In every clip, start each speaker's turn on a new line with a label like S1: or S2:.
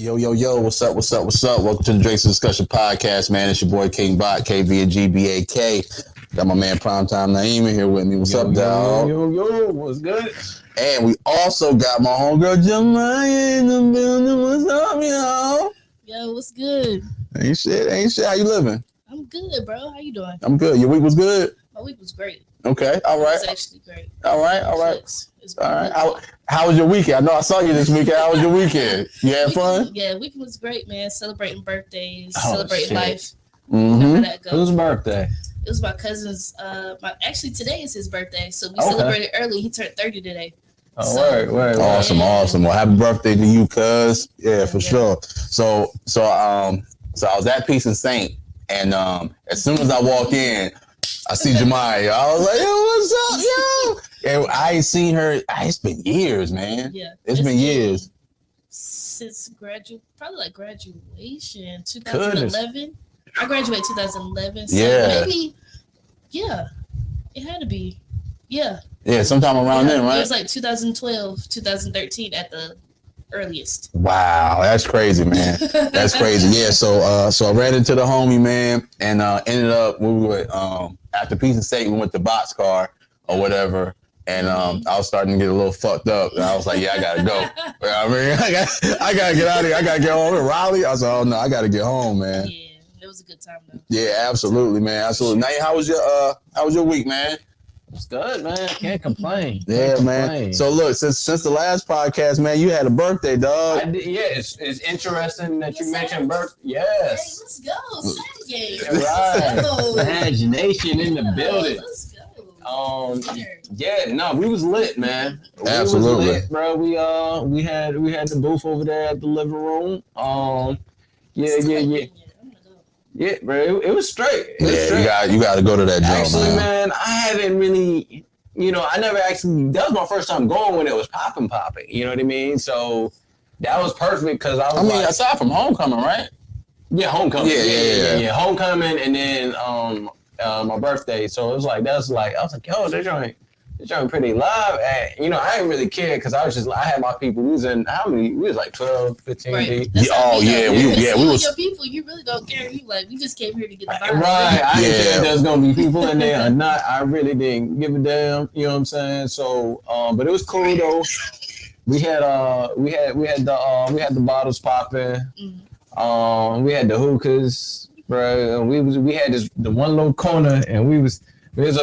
S1: Yo, what's up? Welcome to the Drake's Discussion Podcast, man. It's your boy King Bot, KB and GBAK. Got my man Primetime Naeem here with me. What's up, dog?
S2: Yo, what's good?
S1: And we also got my homegirl Jemiah in the building. What's up, yo?
S3: Yo, what's good?
S1: Ain't shit. How you living?
S3: I'm good, bro. How you doing?
S1: I'm good. Your week was good?
S3: My week was great.
S1: Okay, all right.
S3: It was actually great.
S1: All right.
S3: It's
S1: All right. How was your weekend? I know I saw you this weekend. How was your weekend? You had fun?
S3: Yeah, weekend was great, man. Celebrating birthdays,
S2: Oh,
S3: celebrating
S2: shit.
S3: life.
S1: Mm-hmm.
S3: That goes.
S2: Whose birthday?
S3: It was my cousin's. Actually, today is his birthday, so we
S2: Okay.
S3: celebrated early. He turned 30 today.
S2: Oh,
S3: So-
S2: word.
S1: Awesome. Well, happy birthday to you, cuz. Yeah, for
S3: Yeah.
S1: sure. So I was at Peace and Saint, and as soon as I walk in, I see Jemiah. I was like, yo, what's up, yo? And I ain't seen her. It's been years, man.
S3: Yeah,
S1: It's been years.
S3: Since graduation, 2011. I graduated 2011. So
S1: Yeah.
S3: maybe, yeah, it had to be, yeah.
S1: Yeah, sometime around then,
S3: It
S1: right?
S3: was like 2012, 2013 at the earliest.
S1: Wow, that's crazy, man. That's crazy. Yeah, so I ran into the homie, man, and ended up we were after Peace and Saint, we went to Boxcar or whatever, and I was starting to get a little fucked up, and I was like, yeah, I gotta go. You know what I mean, I gotta get out of here. I gotta get home in Raleigh. I said, oh no, I gotta get home, man.
S3: Yeah, it was a good time though.
S1: Yeah, absolutely, man. Absolutely. Now, how was your week, man?
S2: It's good, man. Can't complain.
S1: Yeah,
S2: Can't
S1: man.
S2: complain.
S1: So look, since the last podcast, man, you had a birthday, dog.
S2: I did, yeah, it's interesting that you
S3: Yes,
S2: mentioned birth.
S3: Hey,
S2: Yes.
S3: let's go. Saturday.
S2: Right.
S3: Let's go.
S2: Imagination in the building.
S3: Let's go.
S2: Yeah, no, we was lit, man.
S1: Absolutely.
S2: We was lit, bro. We had the booth over there at the living room. Yeah.
S3: I'm gonna go.
S2: Yeah, bro. It was straight. It was
S1: Yeah,
S2: straight.
S1: you got to go to that joint,
S2: Actually,
S1: man.
S2: man, I haven't really, I never actually, that was my first time going when it was popping. You know what I mean? So that was perfect because I was
S1: aside from Homecoming, right?
S2: yeah, homecoming.
S1: Yeah.
S2: Homecoming and then my birthday. So it was like, I was like, yo, they're trying pretty live. And, I didn't really care because I had my people. We was like 12, 15
S3: Right.
S2: deep.
S3: That's how
S1: Oh,
S3: we
S1: yeah,
S3: go.
S1: we
S3: See
S1: was-
S3: your people. You really don't care. You like, we just came here to get the vibe.
S2: Right, I didn't care
S1: Yeah.
S2: if there's gonna be people in there or not. I really didn't give a damn. You know what I'm saying? So, but it was cool though. We had the bottles popping. We had the hookahs, bro. And we had the one little corner, and we was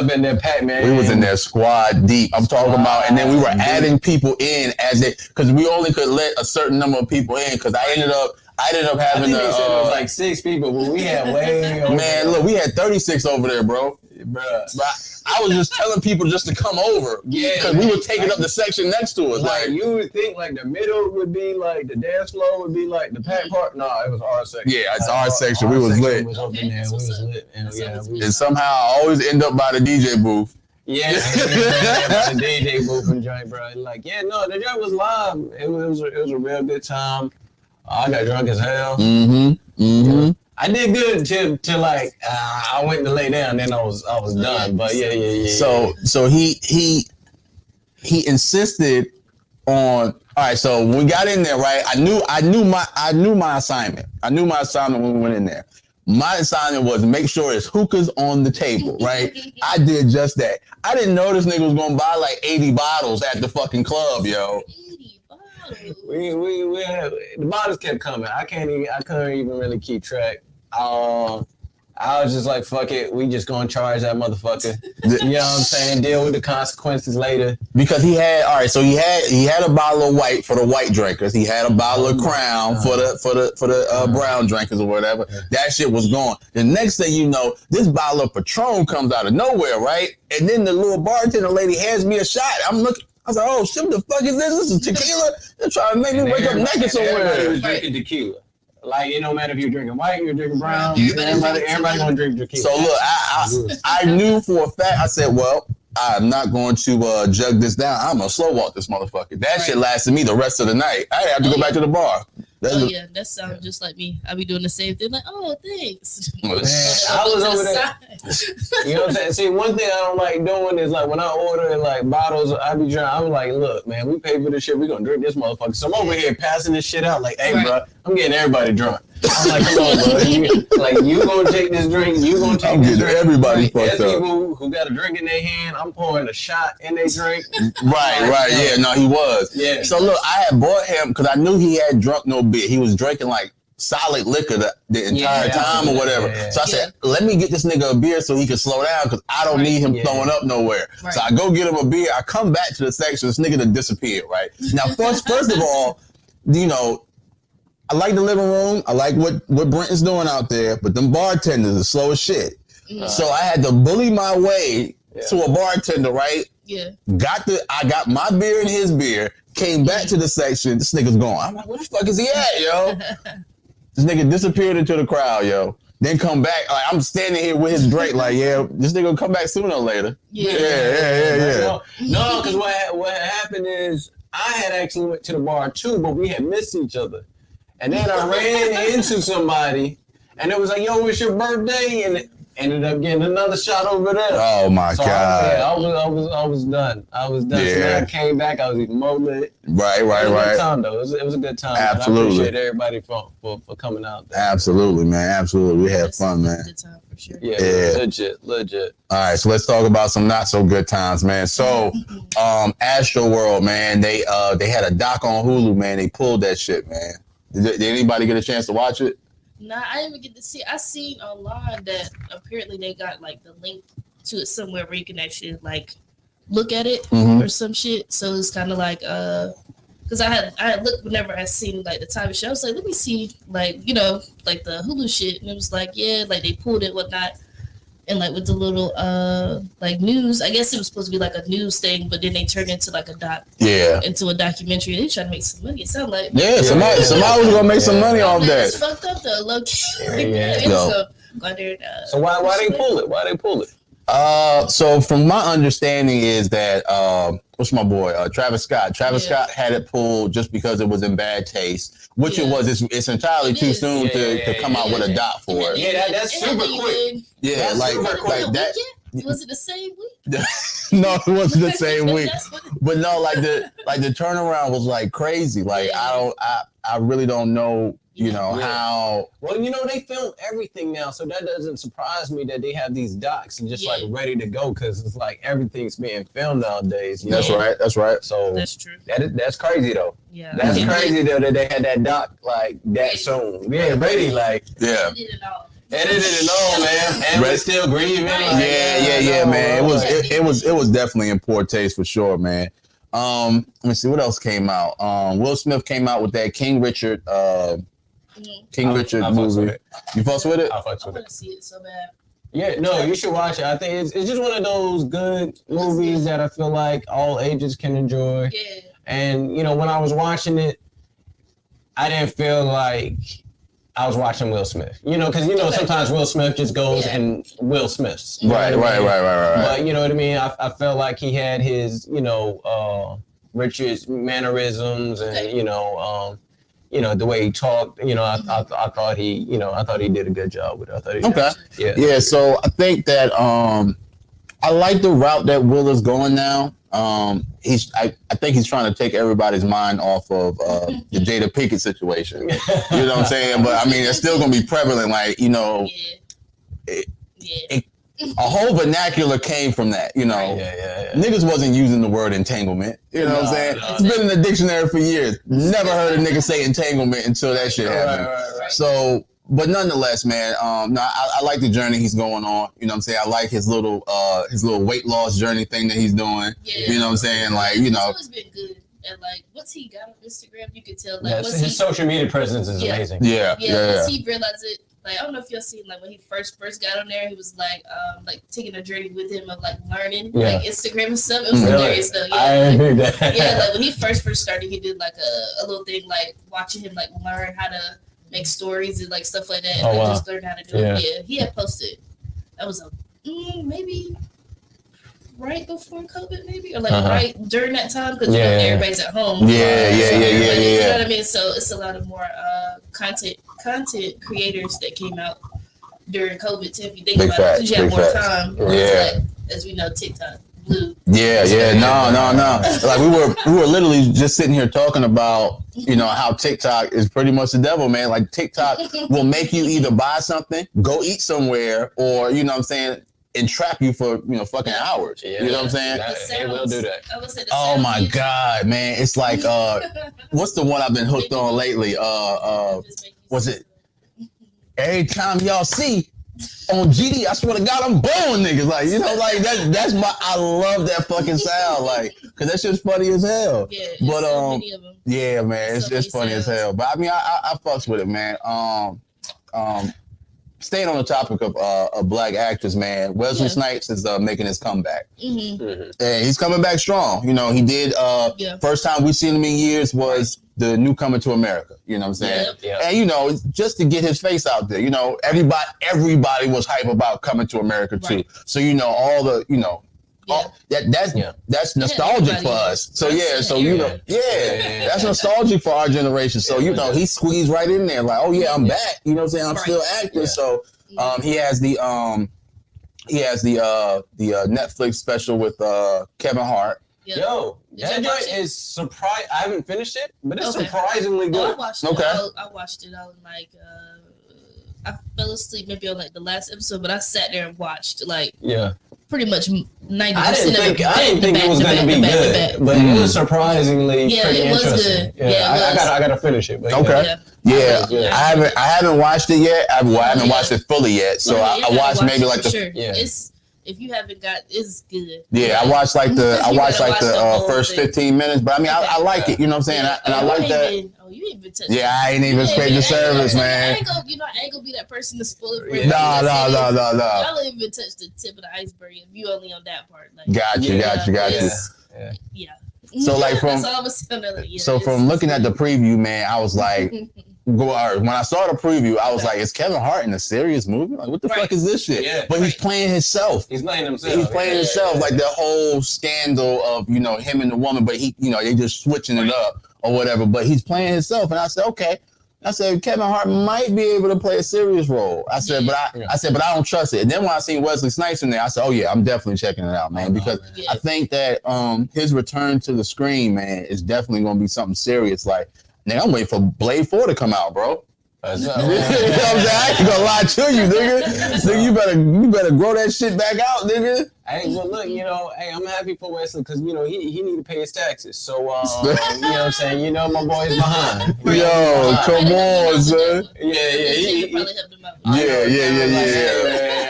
S2: up in there, packed, man.
S1: We was in there squad deep. I'm talking about, and then we were adding people in because we only could let a certain number of people in. Because I ended up having
S2: I think they said it was like 6 people, but we had way over.
S1: Man, look, we had 36 over there, bro.
S2: Bruh.
S1: I was just telling people just to come over.
S2: Yeah,
S1: because we were taking up the section next to us.
S2: Like
S1: Like,
S2: you would think, like the middle would be like the dance floor would be like the pack part. No, it was our section.
S1: yeah, it's our section. We was
S2: section
S1: lit.
S2: Was up in
S3: Okay,
S2: there.
S3: that's
S2: We
S3: what's
S2: was
S3: up.
S2: lit. And
S3: That's
S2: yeah,
S3: what's
S2: we
S1: And somehow I always end up by the DJ booth.
S2: yeah, the DJ booth and joint, bro. Like, yeah, no, the joint was live. It was a real good time. I got drunk as hell.
S1: Mm-hmm.
S2: I did good till like I went to lay down. Then I was done. But yeah.
S1: So he insisted on. All right, so when we got in there, right? I knew my assignment. I knew my assignment when we went in there. My assignment was to make sure it's hookahs on the table, right? I did just that. I didn't know this nigga was gonna buy like 80 bottles at the fucking club, yo.
S3: 80 bottles.
S2: We had, the bottles kept coming. I couldn't even really keep track. I was just like, fuck it, we just gonna charge that motherfucker. You know what I'm saying? Deal with the consequences later.
S1: Because he had a bottle of white for the white drinkers. He had a bottle of Crown for the brown drinkers or whatever. That shit was gone. The next thing you know, this bottle of Patron comes out of nowhere, right? And then the little bartender lady hands me a shot. I'm looking. I was like, oh shit, what the fuck is this? This is tequila? They're trying to make me wake up naked
S2: Everybody
S1: somewhere.
S2: was drinking tequila. Like, it don't matter if you're drinking white, you're drinking brown.
S1: Yeah.
S2: Everybody gonna drink tequila.
S1: So look, I knew for a fact. I said, well, I'm not going to jug this down. I'm gonna slow walk this motherfucker. That shit lasted me the rest of the night. I had to go back to the bar.
S3: That sounds just like me. I be doing the same thing, like, oh, thanks.
S2: Man, I was over there. You know what I'm saying? See, one thing I don't like doing is like when I order like bottles, I'm like, look, man, we pay for this shit. We gonna drink this motherfucker. So I'm over here passing this shit out, like, hey, bro, I'm getting everybody drunk. I'm like, come on, bro. You gonna take this drink? You gonna take this drink?
S1: Everybody fucked up.
S2: There's people who got a drink in their hand. I'm pouring a shot in their drink.
S1: Right. Yeah, no, he was.
S2: Yeah.
S1: So look, I had bought him because I knew he had drunk no beer. He was drinking like solid liquor the entire time or whatever.
S2: Yeah.
S1: So I said, let me get this nigga a beer so he can slow down because I don't need him throwing up nowhere. Right. So I go get him a beer. I come back to the section. This nigga done disappeared, right? Now, first of all, you know, I like the living room. I like what Brenton's doing out there, but them bartenders are slow as shit. So I had to bully my way to a bartender, right?
S3: Yeah.
S1: I got my beer and his beer, came back to the section, this nigga's gone. I'm like, where the fuck is he at, yo? This nigga disappeared into the crowd, yo. Then come back, like I'm standing here with his drink, like, yeah, this nigga will come back sooner or later. Yeah.
S2: No, because what happened is I had actually went to the bar too, but we had missed each other. And then I ran into somebody, and it was like, yo, it's your birthday, and it ended up getting another shot over there.
S1: Oh my God!
S2: I was done. Yeah. So then I came back. I was even more lit.
S1: Right.
S2: It was a good time though. It was a good time.
S1: Absolutely.
S2: I appreciate everybody for coming out there.
S1: Absolutely, man. Absolutely, we had fun, man.
S3: Good time for sure.
S2: Yeah. Legit.
S1: All right, so let's talk about some not so good times, man. So, Astroworld, man, they had a doc on Hulu, man. They pulled that shit, man. Did anybody get a chance to watch it?
S3: Nah, I didn't even get to see it. I seen online that apparently they got like the link to it somewhere where you can actually like look at it or some shit. So it's kind of like because I had looked whenever I seen like the time of show. I was like, let me see like like the Hulu shit, and it was like like they pulled it whatnot. And like with the little like news, I guess it was supposed to be like a news thing, but then they turned into like a into a documentary. They trying to make some money. It sounded like
S1: somebody was gonna make some money off that.
S3: It's fucked up though, low key. Go there.
S2: So why they pull it? Why they pull it?
S1: So from my understanding is that what's my boy Travis Scott. Travis Scott had it pulled just because it was in bad taste, which it was. It's entirely too soon to come out with a doc for it.
S2: Yeah, that's super quick.
S1: Yeah, like that.
S3: Was it the same week?
S1: No, it wasn't the same week. But no, like the turnaround was like crazy. Like I really don't know. How?
S2: Well, they film everything now, so that doesn't surprise me that they have these docs and just like ready to go because it's like everything's being filmed nowadays.
S1: That's right.
S2: So
S3: that's true.
S2: That's crazy though.
S3: Yeah,
S2: that's crazy though that they had that doc like that soon. Yeah, ready like edited and all, man. And we're still grieving.
S1: Yeah, man. It was definitely in poor taste for sure, man. Let me see what else came out. Will Smith came out with that King Richard movie. You fucks with it?
S3: I want to see it so bad.
S2: Yeah, no, you should watch it. I think it's just one of those good movies that I feel like all ages can enjoy.
S3: Yeah.
S2: And when I was watching it, I didn't feel like I was watching Will Smith. Because sometimes Will Smith just goes and Will Smiths.
S1: Right.
S2: But you know what I mean? I felt like he had his, Richard's mannerisms and the way he talked. I thought he did a good job with it.
S1: Yeah. So I think that I like the route that Will is going now. I think he's trying to take everybody's mind off of the Jada Pinkett situation. You know what I'm saying? But I mean, it's still gonna be prevalent. Like a whole vernacular came from that. Niggas wasn't using the word entanglement. You know what I'm saying? It's been in the dictionary for years. Never heard a nigga say entanglement until that shit happened. Right. So. But nonetheless, man, I like the journey he's going on. You know what I'm saying? I like his little weight loss journey thing that he's doing. Yeah. You know what I'm saying? Like,
S3: He's always been good. And like, what's he got on Instagram? You can tell. Like,
S2: his social media presence is amazing.
S1: Yeah.
S3: Once he realized it, like, I don't know if y'all seen like when he first got on there, he was like taking a journey with him of like learning like Instagram and stuff. It was hilarious though. Yeah,
S2: I agree with that.
S3: Yeah, like when he first started, he did like a little thing like watching him like learn how to make stories and like stuff like that, and just learn how to do it. Yeah, he had posted. That was maybe right before COVID, maybe, or like right during that time, because everybody's at home.
S1: Yeah.
S3: You know what I mean? So it's a lot of more content creators that came out during COVID too. If you think about it, because you have more time. Like, as we know, TikTok blew.
S1: No. Like we were literally just sitting here talking about, how TikTok is pretty much the devil, man. Like TikTok will make you either buy something, go eat somewhere, or entrap you for fucking hours. You know what I'm saying?
S2: They will do that.
S1: Oh my God, man! It's like what's the one I've been hooked on lately? Was it every time y'all see on GD? I swear to God, I'm blowing niggas. Like that's I love that fucking sound. Like, cause that shit's funny as hell.
S3: Yeah,
S1: but
S3: so many of them.
S1: Yeah, man, it's funny as hell. But I mean, I fucks with it, man. Staying on the topic of black actors, man, Wesley Snipes is making his comeback. And he's coming back strong. He did, first time we seen him in years was the new Coming to America. You know what I'm saying? And, just to get his face out there, everybody was hype about Coming to America too. So, all the, that's nostalgic for us. So that's nostalgic for our generation. So he squeezed right in there, like, oh yeah, I'm back. You know what I'm saying? I'm still acting. So he has the Netflix special with Kevin Hart.
S2: Yo, that joint is surprised. I haven't finished it, but it's surprisingly good.
S3: I watched it. I watched it. I was like, I fell asleep maybe on like the last episode, but I sat there and watched pretty much 90%
S2: I didn't think it was going to be good, but it was surprisingly pretty interesting. I got to finish it. But
S1: I haven't watched it yet. I haven't watched it fully yet. So I watched maybe like
S3: the if you haven't it's good.
S1: Yeah, I watched like the first 15 minutes, but I mean I like it. You know what I'm saying? And I like that.
S3: You ain't even touched
S1: I ain't even scraped the surface, man.
S3: I ain't gonna be that person to spoil it for you.
S1: No.
S3: Y'all ain't even touched the tip of the iceberg if you only on that part. Like,
S1: got you.
S3: Yeah.
S1: So like from looking at the preview, man, I was like, when I saw the preview, I was like, is Kevin Hart in a serious movie? Like, what the fuck is this shit? But he's playing himself.
S2: He's playing himself.
S1: He's playing himself. Like the whole scandal of him and the woman, but they just switching it up or whatever. But he's playing himself, and I said, okay. I said Kevin Hart might be able to play a serious role. I said, but I don't trust it. And then when I seen Wesley Snipes in there, I said, oh yeah, I'm definitely checking it out, man, because I think that his return to the screen, man, is definitely gonna be something serious. Like, nigga, I'm waiting for Blade 4 to come out, bro. You know what I'm saying? I ain't gonna lie to you, nigga. Nigga, you better grow that shit back out, nigga.
S2: Hey, well, look, I'm happy for Wesley because, he need to pay his taxes. So, you know what I'm saying? My boy's behind.
S1: Yo, come on, son.
S3: He probably helped him out.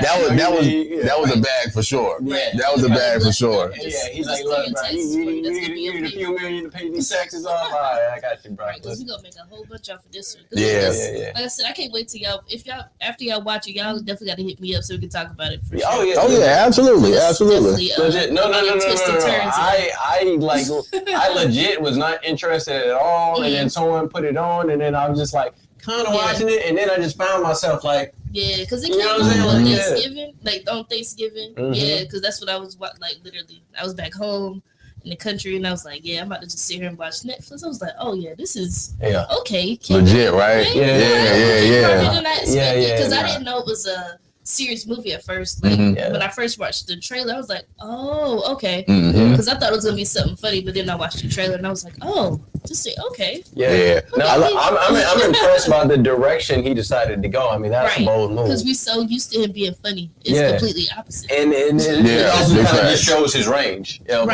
S1: That was a bag for sure. That was a bag for sure.
S2: Yeah, he's like, look, bro, you need a few million to pay these taxes off. All right, I got you, bro.
S3: Right, because we're going to make a whole bunch off of this one.
S1: Yeah.
S3: Like I said, I can't wait till y'all, after y'all watch it, y'all definitely got to hit me up so we can talk about it for sure.
S1: Oh, yeah, absolutely.
S2: Legit. No. I legit was not interested at all. And then someone put it on, and then I was just like, kind of watching it, and then I just found myself like,
S3: because it came on Thanksgiving, like on Thanksgiving, because that's what I was like. Literally, I was back home in the country, and I was like, I'm about to just sit here and watch Netflix. I was like, oh yeah, this is okay,
S1: legit, right?
S3: Yeah. Because I didn't know it was a serious movie at first. Like when I first watched the trailer, I was like, oh, okay, because I thought it was gonna be something funny, but then I watched the trailer and I was like, oh, just okay.
S2: No, I'm impressed by the direction he decided to go. I mean, that's a bold move.
S3: Because we're so used to him being funny. It's completely opposite.
S2: And it also kind of just shows his range of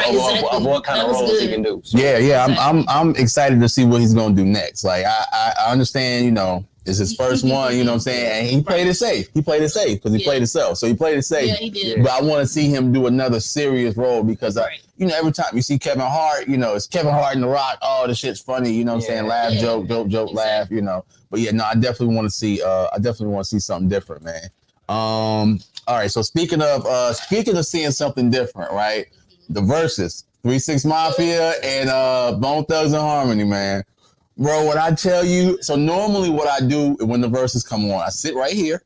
S2: what kind of roles he can do. So.
S1: I'm excited to see what he's gonna do next. Like I understand, it's his first one, you know what I'm saying? And he played it safe. He played it safe because he played himself. So he played it safe.
S3: Yeah, he did.
S1: But I want to see him do another serious role because, every time you see Kevin Hart, it's Kevin Hart and The Rock. Oh, the shit's funny. You know what I'm saying? Laugh, joke, exactly. Laugh, But I definitely want to see, something different, man. All right. So speaking of seeing something different, right? The Versuz, 3-6 Mafia and Bone Thugs and Harmony, man. Bro, when I tell you, so normally what I do when the Versuz come on, I sit right here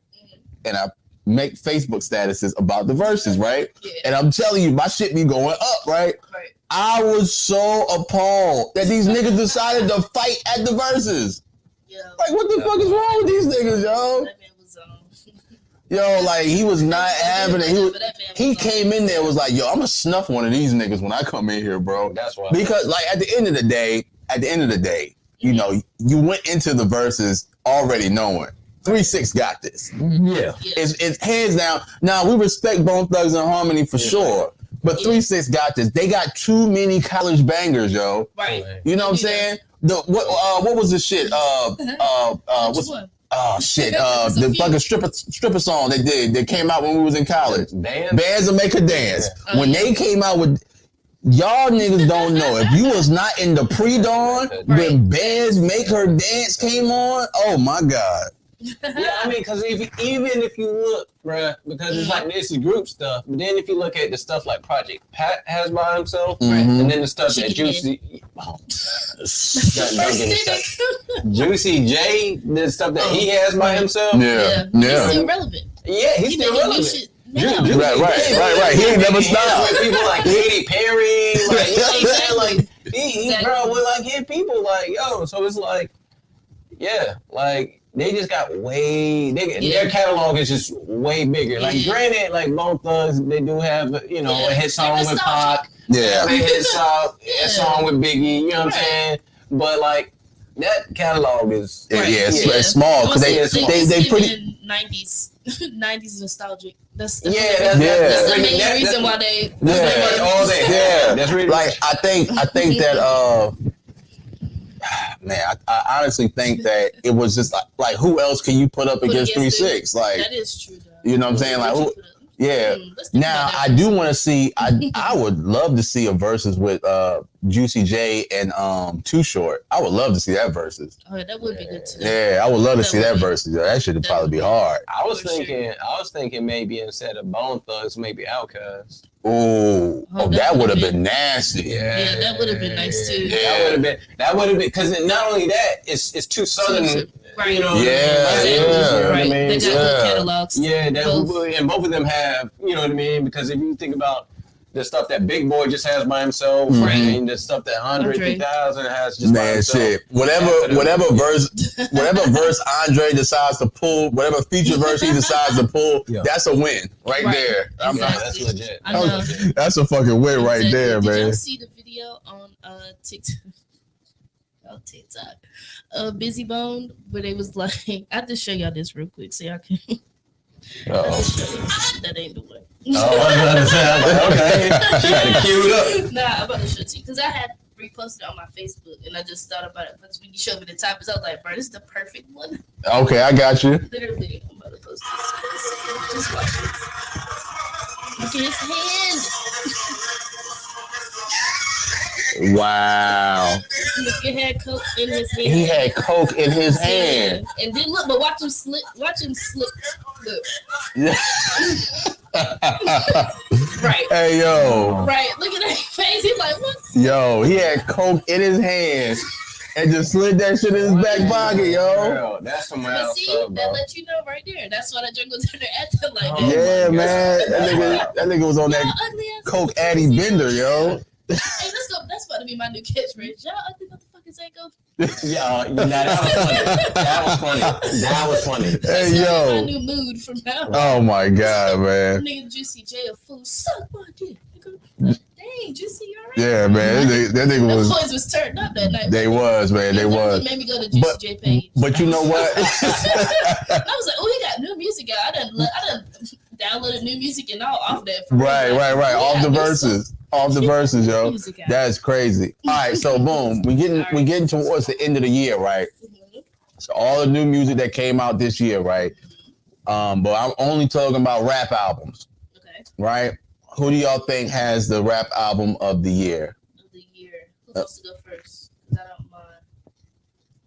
S1: and I make Facebook statuses about the verses, right?
S3: Yeah.
S1: And I'm telling you, my shit be going up, right?
S3: Right.
S1: I was so appalled that these niggas decided to fight at the verses.
S3: Yeah.
S1: Like, what the fuck is wrong with these niggas, yo?
S3: That man was
S1: Yo, like, he was not having it. He came in there, was like, yo, I'm gonna snuff one of these niggas when I come in here, bro.
S2: That's why.
S1: Because, like, at the end of the day, you know, you went into the verses already knowing 3-6 got this.
S2: Yeah.
S1: It's hands down. Now, we respect Bone Thugs and Harmony for sure, but 3-6 got this. They got too many college bangers, yo.
S3: Right.
S1: You know what I'm saying? What was the shit?
S3: Which one?
S1: Oh shit! The fucking stripper song they did that came out when we was in college. Bands will make her dance. When they came out with, y'all niggas don't know, if you was not in the pre-dawn when Bands Make Her Dance came on, oh my god.
S2: Yeah, I mean, because even if you look, bruh, because it's like this is group stuff, but then if you look at the stuff like Project Pat has by himself, and then the stuff that Juicy, Juicy J, the stuff that he has by himself,
S3: He's still relevant.
S2: Yeah, he's still relevant.
S1: Right. He ain't never stopped.
S2: With people like Katy Perry, like, you know what I'm saying? Like, he bro, with like hit people like, yo, so it's like, yeah, like, they just got their catalog is just way bigger. Like, granted, like Bone Thugs, they do have, you know, a hit song with Pac.
S1: Yeah.
S2: A hit song with Biggie, you know what I'm saying? But, like, that catalog is...
S1: It's small. Because they pretty...
S3: 90s nostalgic. That's
S1: the
S3: main reason why they...
S1: That's really... Like, I think that... Man, I honestly think that it was just like who else can you put up against 3-6? Like,
S3: that is true, though.
S1: You know what I'm saying? Like, now I do want to see. I would love to see a versus with Juicy J and Too Short. I would love to see that versus.
S3: Oh, that would be good too.
S1: Yeah, I would love to see that versus. That should probably be hard.
S2: I was thinking maybe instead of Bone Thugs, maybe Outkast.
S1: Oh, that would have been nasty.
S3: Yeah, that would have been nice too.
S1: Yeah.
S2: That would have been because not only that, it's two southern.
S3: Right.
S2: You know,
S3: right. They got good catalogs.
S2: Yeah, and both of them have, you know what I mean? Because if you think about the stuff that Big Boy just has by himself, and the stuff that Andre 3000 has just by himself.
S1: Shit. Whatever verse Andre decides to pull, whatever feature verse he decides to pull, that's a win right there.
S3: Exactly.
S2: That's legit.
S3: I know.
S1: That's a fucking win right there, man.
S3: Did you see the video on TikTok? Busy Bone, where they was like, I have to show y'all this real quick so y'all can. That ain't the way.
S2: Okay. She got it queued up.
S3: Nah, I'm about to show it to you because I had reposted it on my Facebook and I just thought about it. But when you showed me the topics, I was like, bro, this is the perfect one.
S1: Okay, I got you.
S3: Literally, I'm about to post this. Just watch this. Look at his hand.
S1: Wow.
S3: Look, he had coke in his hand.
S1: He had coke in his hand.
S3: And then look, but watch him slip. Look. Right.
S1: Hey, yo.
S3: Right. Look at that face. He's like, what?
S1: Yo, he had coke in his hand and just slid that shit in his back pocket, yo.
S2: Girl, that's some
S3: But see, that let you know right there. That's why that drink was in there acting like that.
S1: Yeah, man. That nigga was on that coke Addy Bender, yo.
S3: Hey, let's go. That's about to be my new catchphrase. Y'all ugly motherfuckers ain't go.
S2: Yeah, that was funny.
S1: Hey, yo.
S3: My new mood from now.
S1: Oh my god, man.
S3: Nigga Juicy J a fool. Suck my dick. Dang, Juicy, you alright?
S1: Yeah, man. That nigga was.
S3: The boys was turned up that night.
S1: They was, man. They was.
S3: Made me go to Juicy J page.
S1: But you know what?
S3: I was like, oh, he got new music out. I done downloaded new music and all off that.
S1: Right. Off the verses. Off the verses, yo. That's crazy. All right, so boom, we getting towards the end of the year, right? So all the new music that came out this year, right? But I'm only talking about rap albums. Okay. Right? Who do y'all think has the rap album of the year?
S3: Of the year. Who wants to go first? I don't mind.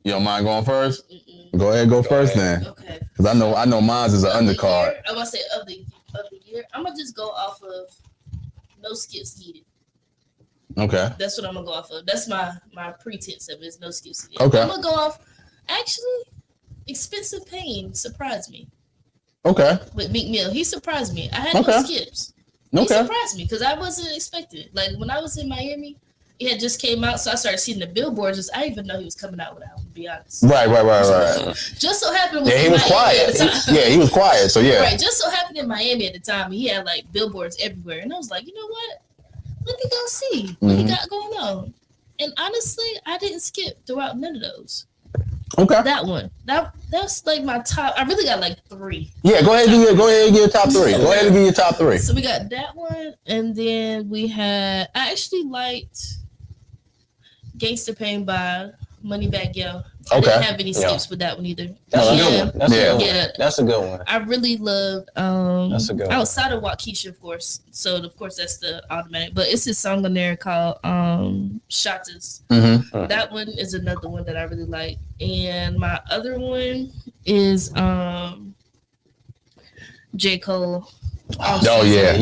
S1: You don't mind going first? Go ahead, go first then. Okay. Because I know mine's is an undercard.
S3: I'm gonna say of the year. I'm gonna just go off of no skips needed.
S1: Okay.
S3: That's what I'm gonna go off of. That's my pretense of it. Is no skips needed.
S1: Okay.
S3: I'm gonna go off. Actually, Expensive Pain surprised me.
S1: Okay.
S3: with Meek Mill. He surprised me. I had no skips. He surprised me because I wasn't expecting it. Like when I was in Miami, it had just came out, so I started seeing the billboards. I didn't even know he was coming out with an album, to be honest.
S1: Right.
S3: Just so happened
S1: He was quiet. He was quiet. So yeah.
S3: Right. Just so happened in Miami at the time, he had like billboards everywhere, and I was like, you know what? Let me go see what he got going on. And honestly, I didn't skip throughout none of those.
S1: Okay.
S3: That one. That's like my top. I really got like 3.
S1: Yeah, go ahead and give your top 3. Go ahead and give your top 3.
S3: So we got that one, and then we had. I actually liked Gangsta Pain by Moneybagg Yo. I didn't have any skips with that one either.
S2: That's a good one. That's a good one.
S3: I really loved
S2: that's a good one.
S3: Outside of Waukesha, of course. So of course that's the automatic. But it's this song on there called Shatas. That one is another one that I really like. And my other one is J. Cole.
S1: Oh yeah.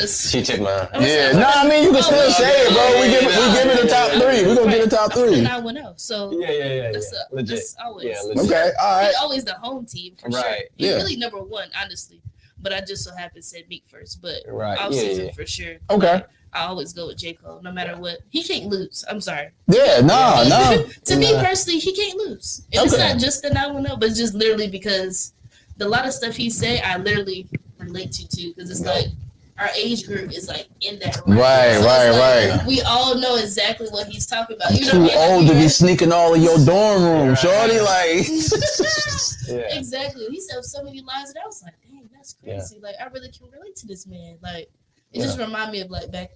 S2: She took mine.
S1: Yeah, I mean you can still say it, bro. We give it a top 3. We're gonna get a top 3.
S3: I went out. So
S2: yeah. Legit.
S3: That's always,
S2: legit.
S1: Okay, all right.
S3: He's always the home team for sure. He's really number 1, honestly. But I just so happened said Meek first. But all season for sure.
S1: Okay.
S3: I always go with J. Cole, no matter what. He can't lose. I'm sorry.
S1: Yeah, no.
S3: To me personally, he can't lose. And it's not just that I went out, but just literally because a lot of stuff he say, I literally relate to because it's like our age group is like in that
S1: right.
S3: We all know exactly what he's talking about.
S1: You too old to be sneaking all in your dorm room, shorty. Like
S3: exactly. He said so many lines, and I was like, dang, that's crazy. Like I really can relate to this man. Like it just reminded me of like back,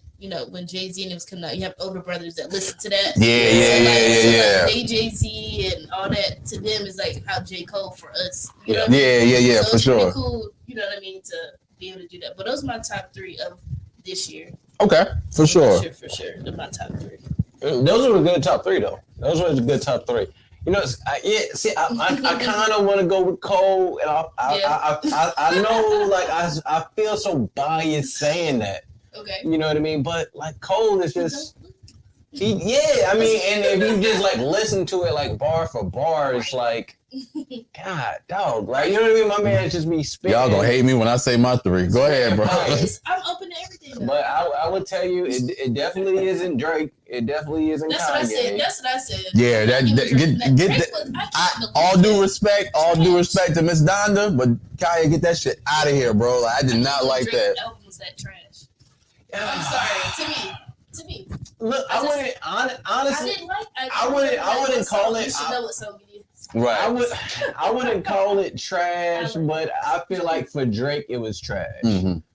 S3: when Jay-Z and it was coming out. You have older brothers that listen to that.
S1: Yeah.
S3: Like Jay-Z and all that to them is like how J. Cole for us. You know what
S1: I mean? So
S3: for sure. Pretty cool. You know what I mean, to be able to do that. But those are my top 3 of this year.
S1: Okay, for sure.
S3: For sure. They're my top 3.
S2: Those were a good top 3 though. Those were a good top 3. I kind of want to go with Cole, and I know, like I feel so biased saying that.
S3: Okay.
S2: You know what I mean? But like Cole is just, and if you just like listen to it like bar for bar, it's like, God, dog, like you know what I mean? My man just be spitting.
S1: Y'all gonna hate me when I say my 3. Go ahead, bro.
S3: I'm open to everything. Though.
S2: But I would tell you, it definitely isn't Drake. It definitely isn't Kanye.
S3: That's what I said.
S1: Yeah, all due respect to Miss Donda, but Kanye, get that shit out of here, bro. Like, I did not like that.
S3: Album was that trash. I'm sorry. To me.
S2: Look, I wouldn't honestly.
S3: I didn't like.
S2: I wouldn't call it.
S3: You should know what song it is.
S1: Right.
S2: I wouldn't call it trash, but I feel like for Drake it was trash.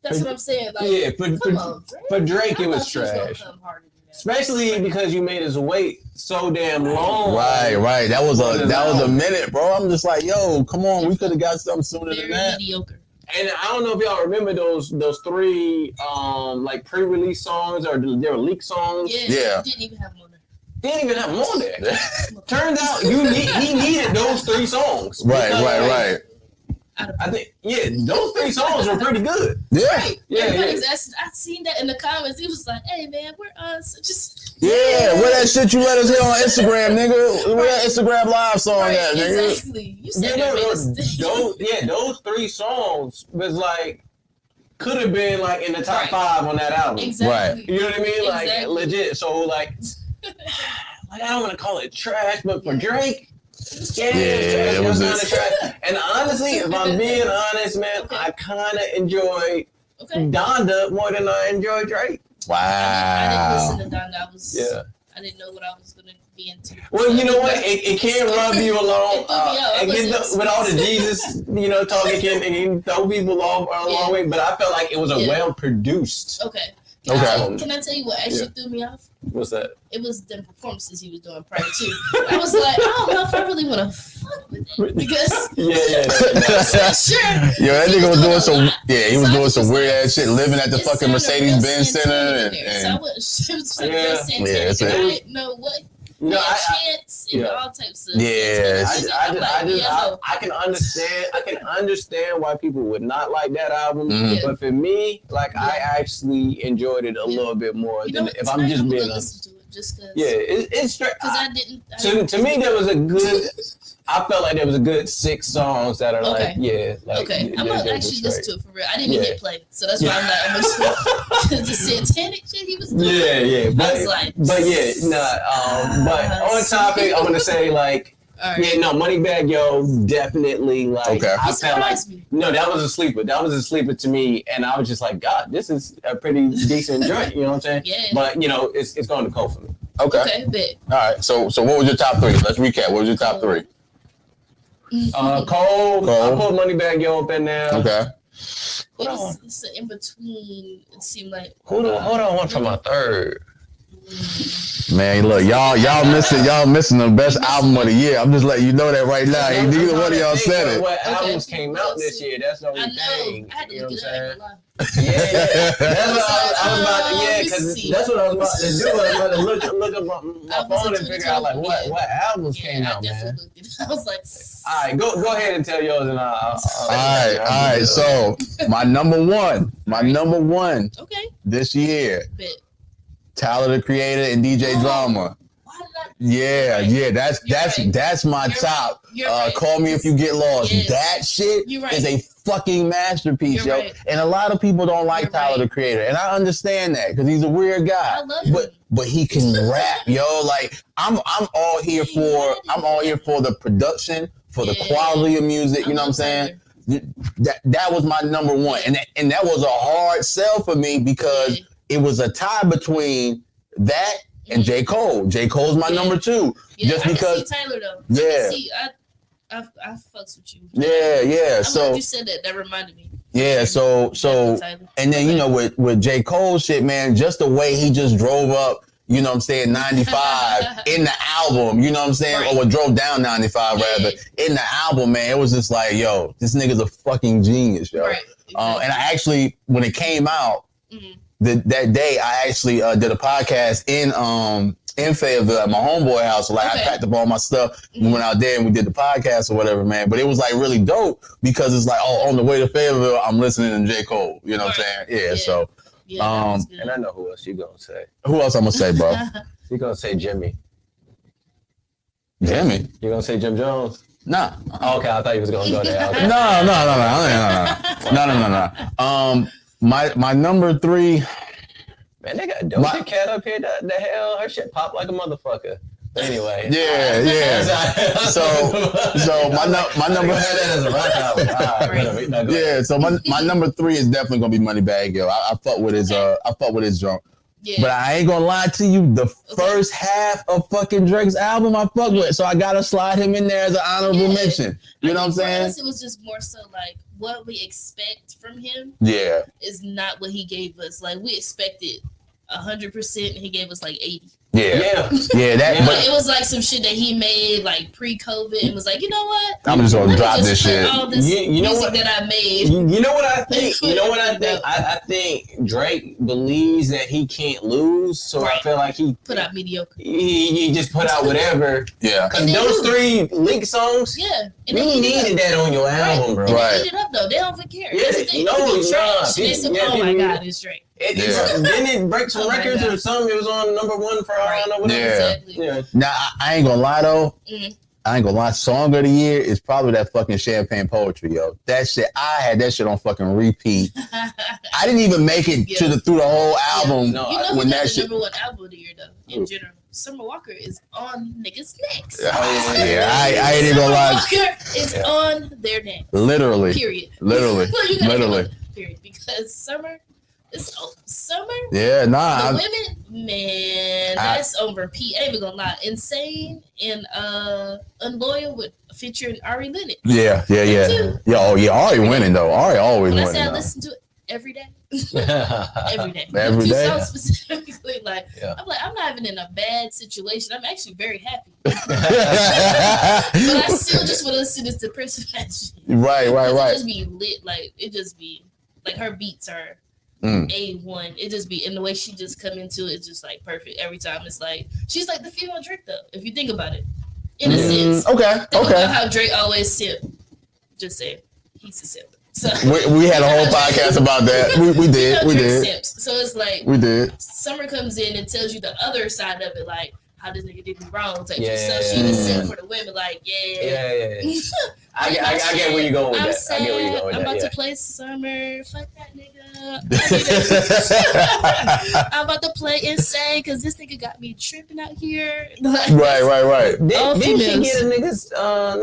S3: That's what I'm saying. Like,
S2: for Drake it was trash. Especially because you made us wait so damn long.
S1: Right. That was a minute, bro. I'm just like, yo, come on, we could have got something sooner than that.
S3: Mediocre.
S2: And I don't know if y'all remember those 3 like pre-release songs or they were leaked songs.
S3: Yeah. Didn't even have them on there.
S2: Didn't even have them on there. Turns out he needed those 3 songs.
S1: Right.
S2: I think those 3 songs were pretty good.
S1: Yeah.
S3: Right. I seen that in the comments. He was like, "Hey man, we're just
S1: where that shit you let us hear on Instagram, nigga? Where that Instagram live song at, nigga?"
S3: Exactly. You said
S2: those 3 songs was like could have been like in the top 5 on that album.
S3: Exactly.
S1: Right.
S2: You know what I mean? Like legit. So like I don't want to call it trash, but for Drake.
S1: It was
S2: kind of trash. And honestly, if I'm being honest, man, I kind of enjoyed Donda more than I enjoyed Drake.
S1: Wow.
S3: I didn't listen to Donda. I didn't know what I was gonna be into.
S2: Well, you know what? It can rub you along. With all the Jesus, talking, it can throw people off a long way. But I felt like it was a well produced.
S3: Okay. Can I tell you what actually threw me off?
S2: What's that?
S3: It was the performances he was doing prior to. I was like, I don't know if I really want to fuck with it because sure.
S1: Yo, that nigga was doing some. Yeah, he was doing some weird ass shit, living at the fucking Mercedes-Benz Center.
S3: So I was I didn't know what. Chants and all types of
S2: I can understand why people would not like that album, but for me, like I actually enjoyed it a little bit more than if I'm just being honest.
S3: Just cause,
S2: it's straight.
S3: Because I didn't.
S2: To me, there was a good. I felt like there was a good 6 songs that are like, yeah. Like,
S3: okay. I'm not actually listen to it for real. I didn't even hit play. So that's why I'm like, the satanic shit he was doing.
S2: Yeah. But,
S3: I was like,
S2: but on topic, I'm going to say like, right. Yeah, no, Moneybag Yo definitely like.
S1: Okay.
S2: I felt like no, that was a sleeper. That was a sleeper to me, and I was just like, God, this is a pretty decent joint. You know what I'm saying?
S3: Yeah.
S2: But it's going to Cole for me.
S1: Okay.
S3: Bet.
S1: All right. So what was your top 3? Let's recap. What was your top 3?
S2: Cole. I put Moneybag Yo up in there.
S1: Okay.
S3: It's in between. It seemed like.
S2: Hold on. One for my third.
S1: Man, look, y'all missing the best album of the year. I'm just letting you know that right now. Neither one of y'all said it.
S2: What albums came out this year? That's the only thing.
S3: I had to look it up.
S2: Yeah. That's what I was about to. Yeah, because that's what I was about to do. I was about to look up my phone and figure out like what albums came out, man.
S3: I was like,
S2: all right, go ahead and tell yours, and I'll
S1: all right. So my number one,
S3: okay,
S1: this year. Tyler the Creator and DJ Drama. Yeah, that's my top. Call Me If You Get Lost. Yes. That shit is a fucking masterpiece, yo. Right. And a lot of people don't like Tyler the Creator, and I understand that because he's a weird guy.
S3: I love him.
S1: But he can rap, yo. Like I'm all here for the production, for the quality of music. You know what I'm saying? That was my number one, and that was a hard sell for me because. It was a tie between that and J. Cole. J. Cole's my number 2.
S3: Yeah,
S1: just because.
S3: I can see Tyler though. I fucks with you.
S1: Yeah.
S3: I'm
S1: so
S3: glad you said that reminded me.
S1: Yeah. So, and then with J. Cole shit, man, just the way he just drove up. You know what I'm saying? 95 in the album. You know what I'm saying? Right. Or drove down 95 rather in the album, man. It was just like, yo, this nigga's a fucking genius, yo.
S3: Right. Exactly.
S1: And I actually, when it came out. Mm-hmm. That day, I actually did a podcast in Fayetteville at my homeboy house. So I packed up all my stuff. Mm-hmm. We went out there and we did the podcast or whatever, man. But it was like really dope because it's like, on the way to Fayetteville, I'm listening to J. Cole. You know what I'm saying? Yeah. So,
S2: and I know who else you gonna say.
S1: Who else I'm gonna say, bro?
S2: You gonna say Jimmy?
S1: Jimmy?
S2: You gonna say Jim Jones?
S1: Nah.
S2: Oh, okay, I thought you was gonna go there. Okay.
S1: No. My number 3.
S2: Man, they got Doja Cat up here. The hell, her shit pop like a motherfucker. But anyway.
S1: Yeah. So my number. Yeah. So my number 3 is definitely gonna be Moneybag Yo. I fuck with his junk. Yeah. But I ain't gonna lie to you, the first half of fucking Drake's album I fuck with, so I gotta slide him in there as an honorable mention. You know what I'm saying?
S3: For us, it was just more so like what we expect from him.
S1: Yeah,
S3: is not what he gave us. Like we expected 100%, and he gave us like 80.
S1: Yeah. But
S3: it was like some shit that he made like pre-COVID and was like, you know what?
S1: I'm just gonna drop this shit.
S3: All this music that I made.
S2: You know what I think? I think Drake believes that he can't lose, so I feel like he
S3: put out mediocre.
S2: He just put out whatever.
S1: Yeah.
S2: Cause those 3 leak songs.
S3: Yeah.
S2: And we needed that on your album, bro.
S3: And they eat it up though. They don't care.
S2: Yeah.
S3: They said, oh my God, it's Drake.
S2: Didn't it break some records or something? It was on number 1 for I don't know whatever.
S3: Exactly.
S2: Yeah.
S1: Now I ain't gonna lie though. I ain't gonna lie. Song of the year is probably that fucking Champagne Poetry, yo. That shit, I had that shit on fucking repeat. I didn't even make it through the whole album.
S3: No, when that shit. Number 1 album of the year though, in general. Summer Walker is on niggas' necks.
S1: I ain't even gonna lie.
S3: Walker is on their necks.
S1: Literally.
S3: Period.
S1: Literally.
S3: Period. Because Summer. It's Summer.
S1: Yeah, nah.
S3: The women, man, that's on repeat. I ain't even gonna lie. Insane and Unloyal with featuring Ari Lennox.
S1: Yeah. Ari winning though. Ari always winning.
S3: I say I listen to it every day. Every day.
S1: Every day.
S3: Songs specifically, like I'm like, I'm not even in a bad situation. I'm actually very happy. But I still just want to listen to depressive shit.
S1: Right.
S3: It just be lit. Like it just be like her beats are. A1. It just be in the way she just come into it, just like perfect every time. It's like she's like the female Drake though, if you think about it. In a sense.
S1: Okay.
S3: Think about how Drake always simp. Just say he's a simp. So
S1: we had a whole podcast about that. We did.
S3: Simps. So it's like
S1: we did.
S3: Summer comes in and tells you the other side of it, like how this nigga did me wrong type
S2: Yeah.
S3: shit. So she was sitting for the women like,
S2: Yeah. I get where you going with
S3: I'm
S2: that.
S3: sad.
S2: I get where you going with
S3: I'm
S2: that.
S3: about to play Summer. Fuck that nigga. I'm about to play Insane because this nigga got me tripping out here. Like,
S1: Right.
S2: Didn't she get a nigga's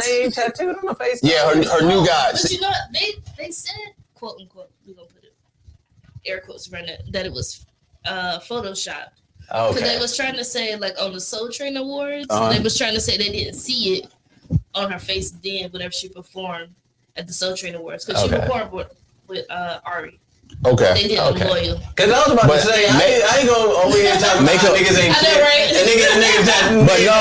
S2: name tattooed on her face?
S1: Yeah, her new guy.
S3: But you know, they said, quote unquote, we're gonna put it air quotes around it, that it was Photoshopped. Because they was trying to say, like, on the Soul Train Awards, they was trying to say they didn't see it on her face then whenever she performed at the Soul Train Awards. Because she performed with Ari.
S1: Okay.
S3: They did Loyal.
S2: Because I was about to say, I ain't going over here talking about niggas ain't shit.
S3: Right?
S1: But no.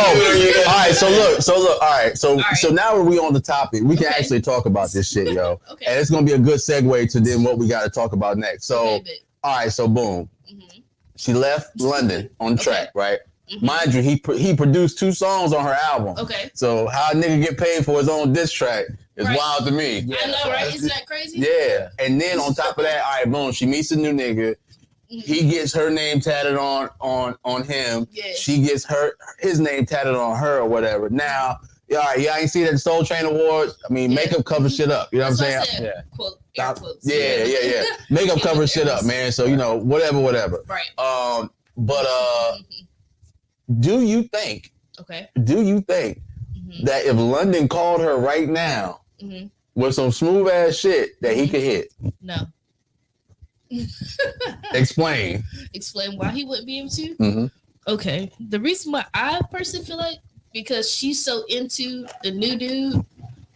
S1: All right, so look. All right. So now we on the topic. We can actually talk about this shit, yo.
S3: Okay.
S1: And it's going to be a good segue to then what we got to talk about next. So, all right, so boom.
S3: Mm-hmm.
S1: She left London on track, right? Mm-hmm. Mind you, he produced 2 songs on her album.
S3: Okay.
S1: So how a nigga get paid for his own diss track is wild to me.
S3: Yeah, I know, right? Isn't that crazy?
S1: Yeah. And then on top of that, all right, boom, she meets a new nigga. Mm-hmm. He gets her name tatted on him. Yeah. She gets his name tatted on her or whatever. Now, all right, y'all ain't see that Soul Train Awards. I mean, makeup covers shit up. You know what I'm saying?
S3: Yeah. Quote, air quotes.
S1: Yeah. Makeup covers shit up, man. So, you know, whatever.
S3: Right.
S1: But do you think
S3: mm-hmm.
S1: that if London called her right now
S3: mm-hmm.
S1: with some smooth ass shit that he could hit?
S3: No.
S1: Explain
S3: why he wouldn't be able to?
S1: Mm-hmm.
S3: Okay. The reason why I personally feel like, because she's so into the new dude,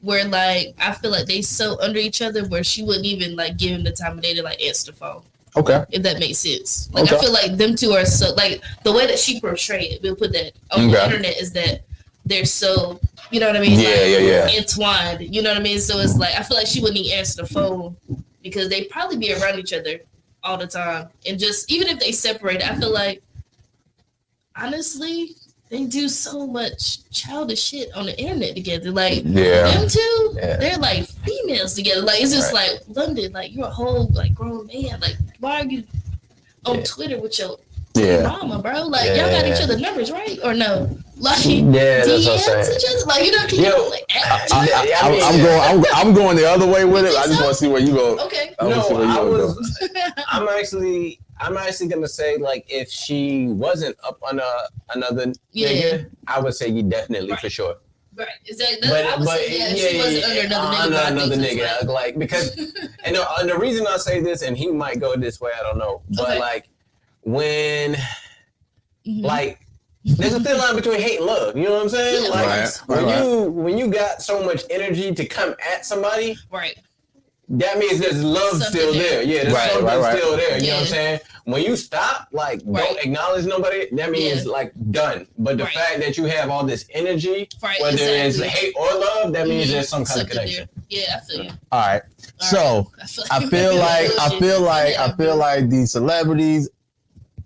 S3: where like I feel like they so under each other where she wouldn't even like give him the time of day to like answer the phone.
S1: Okay.
S3: If that makes sense. Like I feel like them two are so, like the way that she portrayed it, we'll put that on the internet, is that they're so, you know what I mean?
S1: Yeah.
S3: Entwined. You know what I mean? So it's like I feel like she wouldn't even answer the phone because they probably be around each other all the time. And just even if they separate, I feel like honestly they do so much childish shit on the internet together. Like them two, they're like females together. Like it's just like, London, like you're a whole like grown man. Like why are you on Twitter with your mama, bro? Like y'all got each other numbers, right? Or no? Like DMs each other. Like you know, can you like
S1: I'm going the other way with it. I just want to see where you go.
S3: Okay.
S2: I'm actually gonna say, like, if she wasn't up on another nigga, I would say you definitely for sure.
S3: Right. Exactly. But she wasn't under another nigga.
S2: Like because, and the reason I say this, and he might go this way, I don't know, but like when, like, there's a thin line between hate and love. You know what I'm saying? When you got so much energy to come at somebody, that means there's love still there. Yeah, there's something still there. You know what I'm saying? When you stop, like, don't acknowledge nobody, that means, like, done. But the fact that you have all this energy, whether it's hate or love, that means there's some kind of connection.
S3: Yeah, I feel you.
S1: All right. So, I feel like these celebrities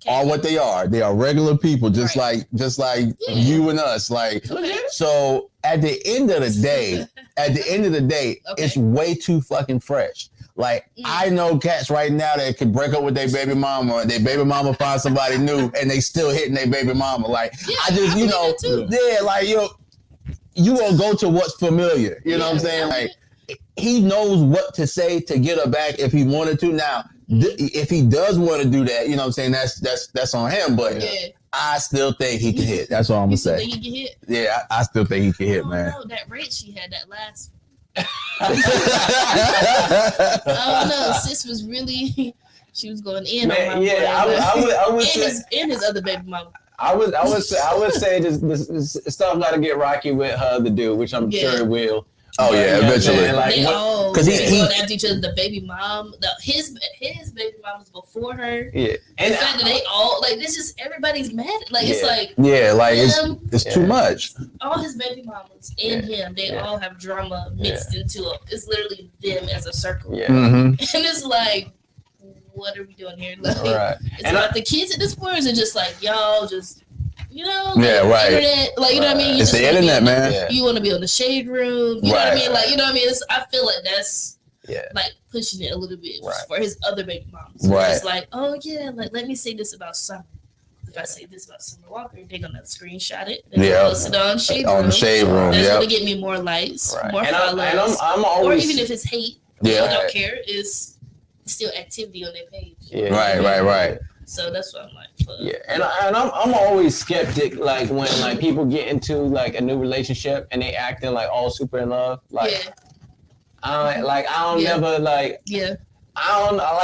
S1: are what they are. They are regular people, just like you and us. Like, so at the end of the day, it's way too fucking fresh. Like, I know cats right now that could break up with their baby mama, and their baby mama find somebody new, and they still hitting their baby mama. Like, I just, like, you gonna go to what's familiar. You know what I'm saying? Like, he knows what to say to get her back if he wanted to. Now, if he does want to do that, you know what I'm saying? That's on him. But I still think he can hit. That's all I'm gonna say.
S3: Think he can hit?
S1: Yeah, I still think he can hit, man.
S3: No, that rant she had that last. I don't know. Sis was really. She was going in on my boy.
S2: I would say,
S3: and his other baby mama.
S2: I would say this stuff got to get rocky with her, the dude, which I'm sure it will.
S1: Oh yeah, eventually.
S3: Like, because he going after each other. The baby mom, his baby mom was before her. Yeah, and the fact that they all like this is everybody's mad. Like it's like
S1: it's too much.
S3: All his baby mamas and him, they all have drama mixed into it. It's literally them as a circle. Yeah, and it's like, what are we doing here? Like, it's about the kids at this point. Or is it just like y'all just. You know, internet, like you know what I mean.
S1: It's the internet, man.
S3: You want to be on the shade room. You know what I mean? Like you know what I mean. I feel like that's like pushing it a little bit for his other baby moms. So it's like, oh yeah, like let me say this about Summer. The if I say this about Summer Walker, they're gonna screenshot it. They're gonna post it on Shade Room.
S1: On the Shade Room,
S3: That's gonna get me more likes, more follows.
S2: I'm always,
S3: or even if it's hate, I don't care. It's still activity on their page.
S2: Yeah.
S1: Right.
S3: So that's what I'm like.
S2: Yeah, and I'm always skeptic, like when like people get into like a new relationship and they acting like all super in love. Like, I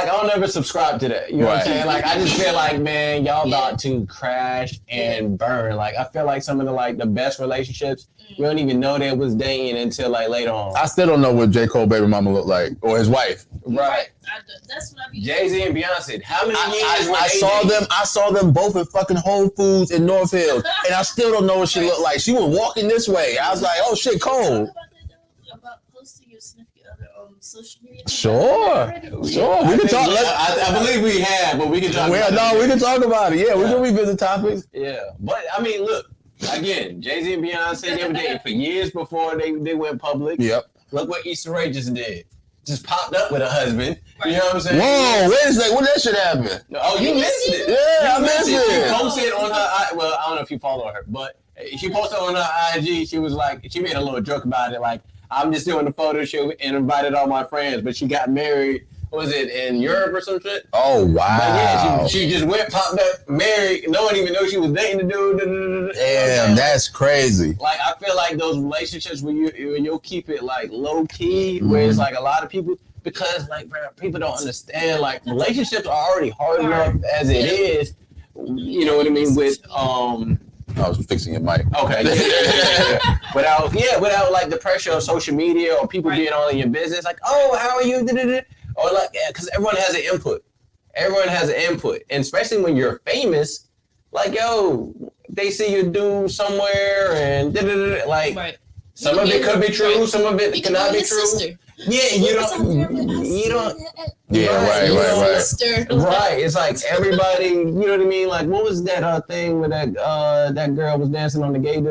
S2: don't never subscribe to that. You know what I'm saying? Like I just feel like, man, y'all about to crash and burn. Like I feel like some of the best relationships, we don't even know they was dating until like later on.
S1: I still don't know what J. Cole baby mama looked like or his wife.
S2: Right.
S3: That's what I mean.
S2: Jay-Z and Beyonce. How many years
S1: I saw them both in fucking Whole Foods in North Hills, and I still don't know what she looked like. She was walking this way. I was like, oh shit, Cole.
S3: About posting your significant other on social media.
S1: Sure. We can talk.
S2: I believe we have, but we can talk.
S1: We can talk about it. Yeah, we can revisit topics.
S2: Yeah, but I mean, look again. Jay-Z and Beyonce, they were dating for years before they went public.
S1: Yep.
S2: Look what Issa Rae just did. Just popped up with a husband. You know what I'm saying?
S1: Whoa, wait a second. When that shit happened?
S2: Oh, you missed it.
S1: Yeah, I missed it.
S2: She posted on her, well, I don't know if you follow her, but she posted on her IG. She was like, she made a little joke about it. Like, I'm just doing a photo shoot and invited all my friends, but she got married. What was it, in Europe or some shit?
S1: Oh, wow.
S2: But yeah, she just popped up, married. No one even knew she was dating the dude.
S1: Damn, that's crazy.
S2: Like, I feel like those relationships where you'll keep it like low key, where it's like a lot of people, because like, bro, people don't understand, like, relationships are already hard enough as it is. You know what I mean? With
S1: I was fixing your mic.
S2: Okay. Without like the pressure of social media or people getting all in your business, like, oh, how are you? Or like, because everyone has an input. And especially when you're famous, like, yo, they see you do somewhere and like, some of it could be true, some of it cannot be true. Sister. Yeah, you don't.
S1: Yeah, right.
S2: Right, it's like everybody, you know what I mean? Like, what was that thing where that girl was dancing on the gay dude?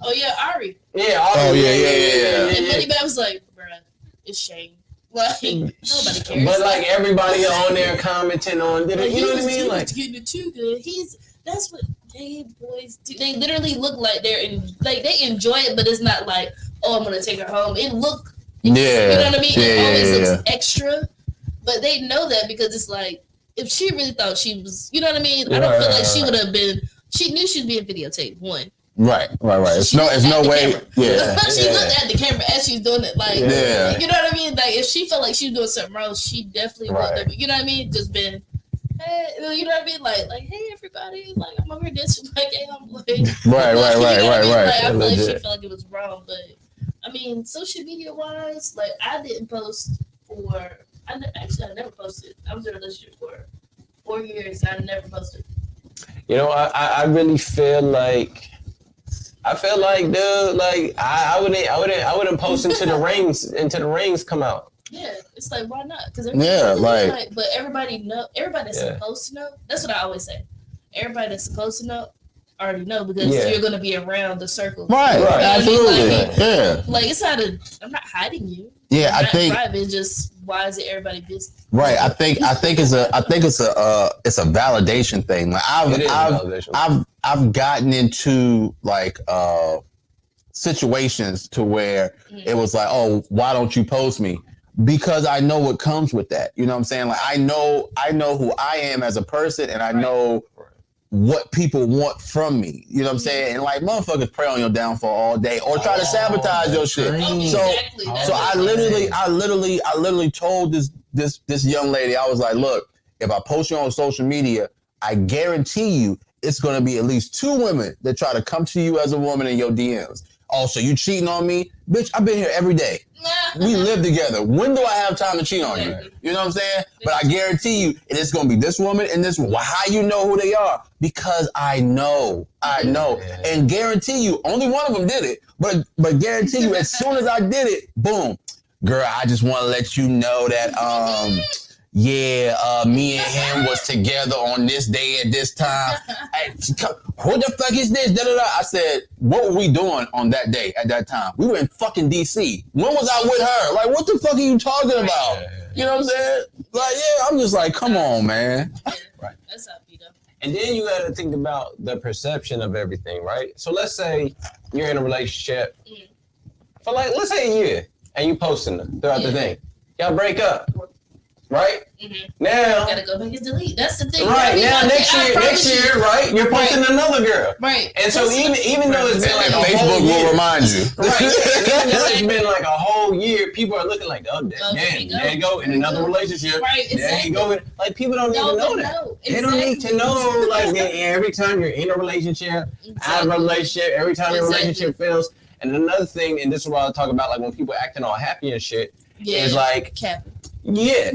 S3: Oh yeah, Ari.
S2: Yeah, Ari.
S3: Yeah. And Money Bag was like, bruh, it's shame. Like, nobody cares.
S2: But like everybody on there commenting on, you know what I mean? Like,
S3: getting it too good. That's what gay boys do. They literally look like they enjoy it, but it's not like, oh, I'm gonna take her home. You know what I mean? It always looks extra, but they know that because it's like, if she really thought she was, you know what I mean? I don't feel like she would have been. She knew she was being videotaped. One.
S1: Right. It's no way.
S3: Camera. Yeah. She looked at the camera as she's doing it. Like, you know what I mean? Like, if she felt like she was doing something wrong, she definitely would have. You know what I mean? Just been, hey, you know what I mean? Like, hey, everybody, like, I'm over here dancing like, hey, I'm like,
S1: right.
S3: Like, I feel like she felt like it was wrong, but I mean, social media wise, like, I didn't post I never posted. I was in a relationship for 4 years and I never posted.
S2: You know, I really feel like, dude, like I wouldn't post until the rings come out.
S3: Yeah, it's like, why not? Because but everybody that's supposed to know. That's what I always say. Everybody that's supposed to know already know because you're gonna be around the circle.
S1: Right. Absolutely.
S3: Like it's not I'm not hiding you.
S1: Yeah, I think
S3: private. It's just why is it everybody business?
S1: Right. I think it's a validation thing. Like I've gotten into like situations to where it was like, oh, why don't you post me? Because I know what comes with that. You know what I'm saying? Like I know who I am as a person, and I know what people want from me. You know what I'm saying? And like motherfuckers prey on your downfall all day or try to sabotage your shit. So I literally told this young lady, I was like, look, if I post you on social media, I guarantee you it's gonna be at least 2 women that try to come to you as a woman in your DMs. Oh, so you cheating on me? Bitch, I've been here every day. We live together. When do I have time to cheat on you? You know what I'm saying? But I guarantee you, it's going to be this woman and this woman. How you know who they are? Because I know. And guarantee you, only one of them did it. But guarantee you, as soon as I did it, boom. Girl, I just want to let you know that, me and him was together on this day at this time. Hey, what the fuck is this? I said, what were we doing on that day at that time? We were in fucking DC. When was I with her? Like, what the fuck are you talking about? You know what I'm saying? Like, I'm just like, come on, man.
S3: Right. That's how it be though.
S2: And then you got to think about the perception of everything, right? So let's say you're in a relationship for like, let's say a year, and you posting them throughout the thing. Y'all break up, right? Now,
S3: you gotta go back and delete. That's the thing.
S2: Right, now next year, right? You're posting another girl.
S3: Right.
S2: And so even though it's been like a
S1: Facebook
S2: whole year,
S1: will remind you.
S2: Right. Even though it's been like a whole year, people are looking like, oh, damn, there you go in another relationship.
S3: Right,
S2: There
S3: exactly.
S2: you go. Like, people don't even know that. They don't need to know, like, every time you're in a relationship, out of a relationship, every time your relationship fails. And another thing, and this is what I talk about, like, when people acting all happy and shit, is like, yeah,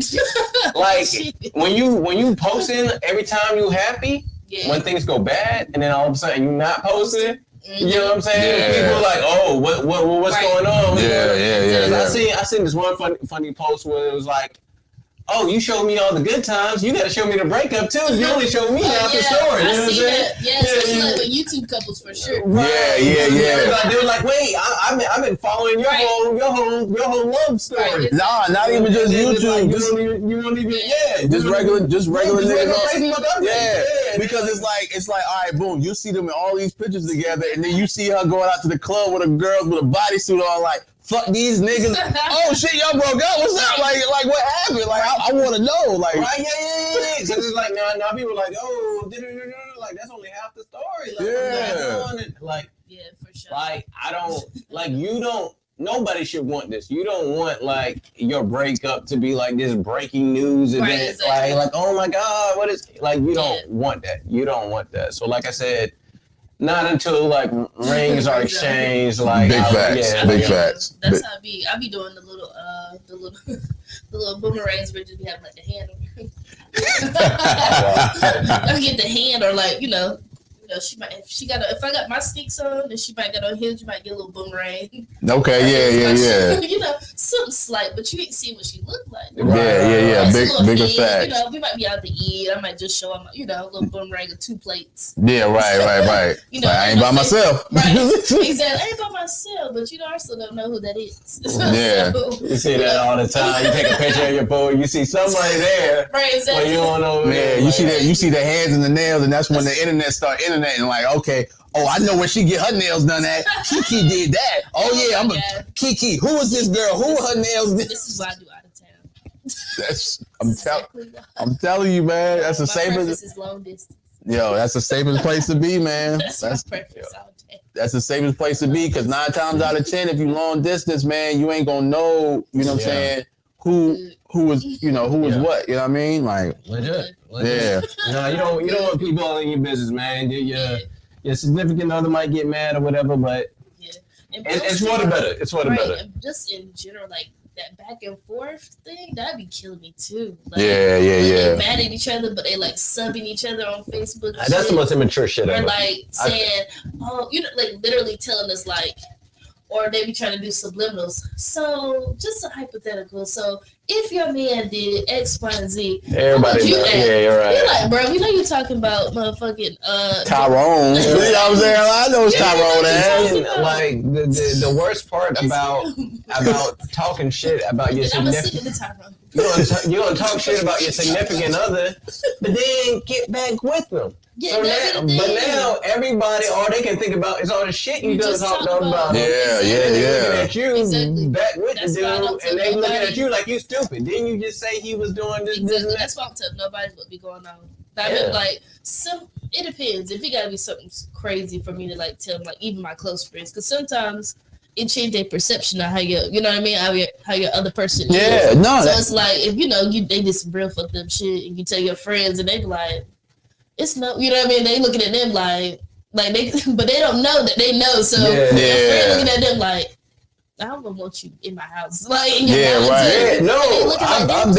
S2: like when you posting every time you happy, when things go bad, and then all of a sudden you not posting, you know what I'm saying? People are like, oh, what's going on?
S1: Yeah.
S2: I seen this one funny post where it was like, oh, you showed me all the good times. You got to show me the breakup too. You only show me half the story. You know what I'm saying?
S3: Especially like with YouTube couples for sure.
S2: Right.
S1: Yeah.
S2: They were like, wait, I've been following your whole love story.
S1: Nah, not even just YouTube.
S2: You don't even.
S1: Just regular niggas.
S2: Facebook.
S1: Yeah, because it's like, all right, boom, you see them in all these pictures together, and then you see her going out to the club with a girl with a bodysuit on, like, fuck these niggas. Oh shit, y'all broke up. What's up? Like what happened? Like I want to know. Like,
S2: right? Yeah. Because it's like now people are like, oh, like that's only half the story. Like,
S3: yeah, for sure.
S2: Like I don't like you don't. Nobody should want this. You don't want like your breakup to be like this breaking news event.
S3: Right, exactly.
S2: Like oh my god, what is like? You don't want that. You don't want that. So like I said. Not until like rings are exchanged, like
S1: big facts.
S3: That's how I be doing the little boomerangs where just be having like the hand. I get the hand or like she might if I got my sneaks on and she might get on his, you might get a little boomerang.
S1: Okay,
S3: yeah. Something slight, but you ain't see what she looked like.
S1: Yeah. Bigger facts.
S3: We might be out to eat. I might just show them, a little boomerang of 2 plates.
S1: Yeah, right.
S3: Like,
S1: I ain't by myself.
S3: Right. Exactly. I ain't by myself, but I still don't know who that is.
S1: Yeah.
S2: You see that all the time. You take a picture of your boy, you see somebody there.
S3: Right, exactly.
S2: But you don't know.
S1: Yeah, you see the hands and the nails, and that's when the internet start and like, okay, I know where she get her nails done at. Kiki did that. Oh yeah, Kiki. Who was this girl? Who her nails?
S3: This is what I do out of town.
S1: I'm telling you, man. That's the
S3: safest.
S1: safest.
S3: This is long distance.
S1: Yo, that's the safest place to be, man.
S3: That's my preference all day.
S1: That's the safest place to be because 9 times out of 10, if you long distance, man, you ain't gonna know. You know what I'm saying? Who was what? You know what I mean? Like
S2: legit.
S1: Yeah.
S2: No, you don't want people all in your business, man. Your significant other might get mad or whatever, but it's for the better. It's for the better.
S3: And just in general, like that back and forth thing, that'd be killing me too. Like,
S1: yeah.
S3: They're mad at each other, but they like subbing each other on Facebook.
S2: That's the most immature shit ever.
S3: Or like saying, like literally telling us like, or they be trying to do subliminals. So just a hypothetical. So if your man did X, Y, and Z,
S2: everybody
S3: you're
S2: right.
S3: You're like, bro, you're talking about motherfucking
S1: Tyrone. You know what I'm saying? I know it's Tyrone.
S2: Like the worst part about talking shit about your significant you don't talk shit about your significant other, but then get back with them.
S3: Yeah,
S2: so now everybody, all they can think about is all the shit you done talked about.
S1: Yeah.
S2: Looking at you back with the dude, and they looking at you like you stupid. Didn't you just say he was doing this?
S3: Exactly. That's why I'm telling nobody what be going on. I mean, like it depends. If it gotta be something crazy for me to like tell them, like even my close friends, because sometimes it changed their perception of how you know what I mean, how your other person is.
S1: Yeah, no.
S3: So it's like if they did some real fucked up shit, and you tell your friends, and they be like, it's no, you know what I mean? They looking at them like they, but they don't know that they know. So your friend looking at them like, I don't want you in my house. Like in your house.
S2: Right. Yeah, no, I've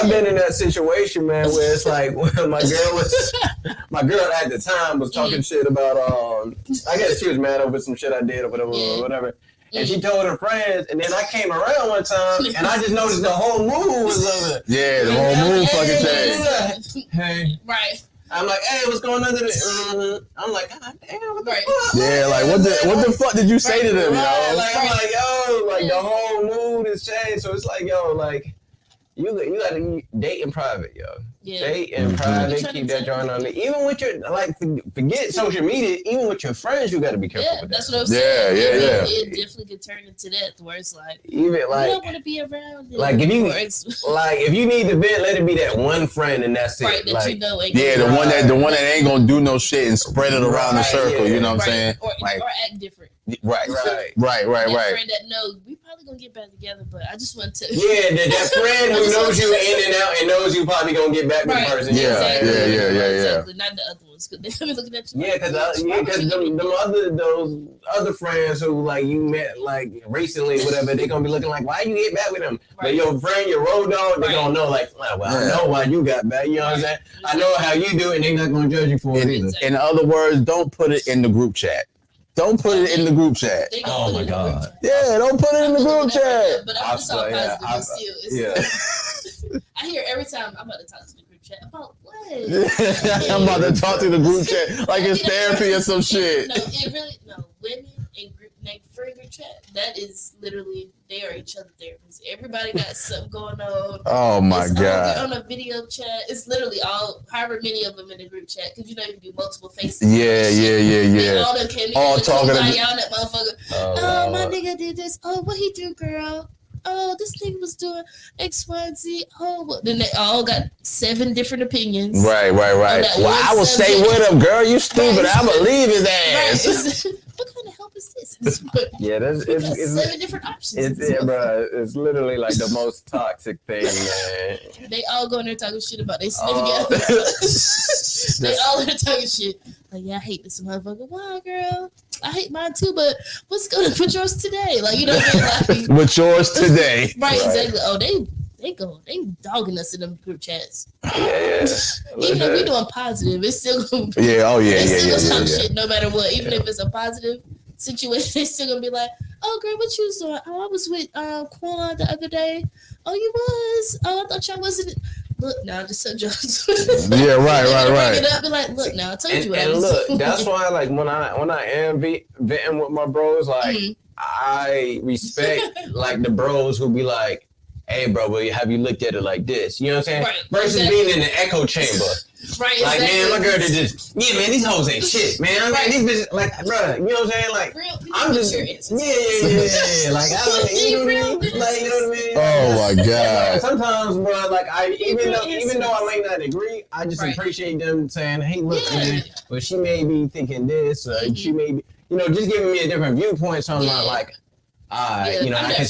S2: been in that situation, man, where it's like when my girl at the time was talking shit about I guess she was mad over some shit I did or whatever. And she told her friends, and then I came around one time, and I just noticed the whole mood was of it.
S1: Yeah, the whole mood fucking changed.
S2: Hey.
S3: Right.
S2: I'm like, hey, what's going on today? I'm like, God damn, what the fuck?
S1: Yeah, like what the fuck did you say to them, yo?
S2: Like I'm like, yo, like the whole mood has changed. So it's like, yo, like You gotta date in private, yo.
S3: Yeah.
S2: Date in private, keep that joint on it. Even with your forget social media. Even with your friends, you gotta be careful with that.
S3: That's what I'm saying.
S1: Yeah.
S3: It definitely could turn into that where it's like
S2: even like
S3: you don't want to be around.
S2: Like if you need to vent, let it be that one friend and that's it.
S3: Right, that
S2: like,
S3: you know ain't
S1: the one that ain't gonna do no shit and spread it around the circle. You know what I'm saying?
S3: Or act different.
S1: Right.
S3: That friend that knows we probably gonna get back together, but I just want to.
S2: Yeah, that friend who knows you in and out and knows you probably gonna get back with the person.
S1: Yeah.
S3: Exactly. Not the other ones because they be looking at you.
S2: Yeah, because those other friends who like you met like recently, whatever, they gonna be looking like, why you get back with them? But your friend, your road dog, they gonna know like, well, I know why you got back. You know what I'm saying? I know how you do, and they not gonna judge you for it either.
S1: In other words, don't put it in the group chat. Don't put it in the group chat.
S2: Oh my God.
S1: Yeah, don't put it in the group chat.
S3: But I'm just all positive still. I hear every time I'm about to talk to the group chat about what?
S1: I'm about to talk to the group chat like it's therapy or some shit.
S3: No, women in group chat, that is literally, they are each other therapists. Everybody got something going on.
S1: Oh my God.
S3: On a video chat, it's literally however many of them in the group chat, because you know you can do multiple faces.
S1: Yeah.
S3: All them came
S1: all talking
S3: to y'all, that motherfucker. Oh, my nigga did this. Oh, what he do, girl? Oh, this nigga was doing X, Y, and Z. Oh, well, then they all got 7 different opinions.
S1: Right. Well, I will stay with him, girl. You stupid. I believe his ass.
S3: Right. What kind of help is this?
S2: Yeah, it's
S3: 7 different options.
S2: Bro, it's literally like the most toxic thing, man.
S3: They all go in there talking shit about they significant They all in there talking shit. Like, yeah, I hate this motherfucker. Wow, girl. I hate mine too, but what's going to put yours today? Like, you know what I mean? Like,
S1: with yours today.
S3: Right, exactly. Oh, they dogging us in them group chats.
S2: Yeah.
S3: Even if we doing positive, it's still gonna be,
S1: yeah.
S3: shit no matter what. Even if it's a positive situation, they still gonna be like, oh girl, what you was doing? Oh, I was with Quan the other day. Oh, you was? Oh, I thought y'all wasn't. Look, now I just told you.
S1: Yeah, right.
S3: Bring it up, be like, look, now I told you what I was
S2: look,
S3: doing.
S2: that's why, like, when I am venting with my bros, like, I respect like the bros who be like, hey, bro, have you looked at it like this? You know what I'm saying?
S3: Right,
S2: versus being in the echo chamber.
S3: Right,
S2: like,
S3: exactly.
S2: man, my girl did just, yeah, man, these hoes ain't shit, man. I'm like, these bitches, like, bro, you know what I'm saying? Like, I'm just, yeah. Like, I don't, you know what I mean? Like, you know what I mean?
S1: Oh my God.
S2: Like, sometimes, bro, like, even though I may not agree, I just appreciate them saying, hey, look, man, but she may be thinking this, or she may be, you know, just giving me a different viewpoint. So I'm not like, you know, I can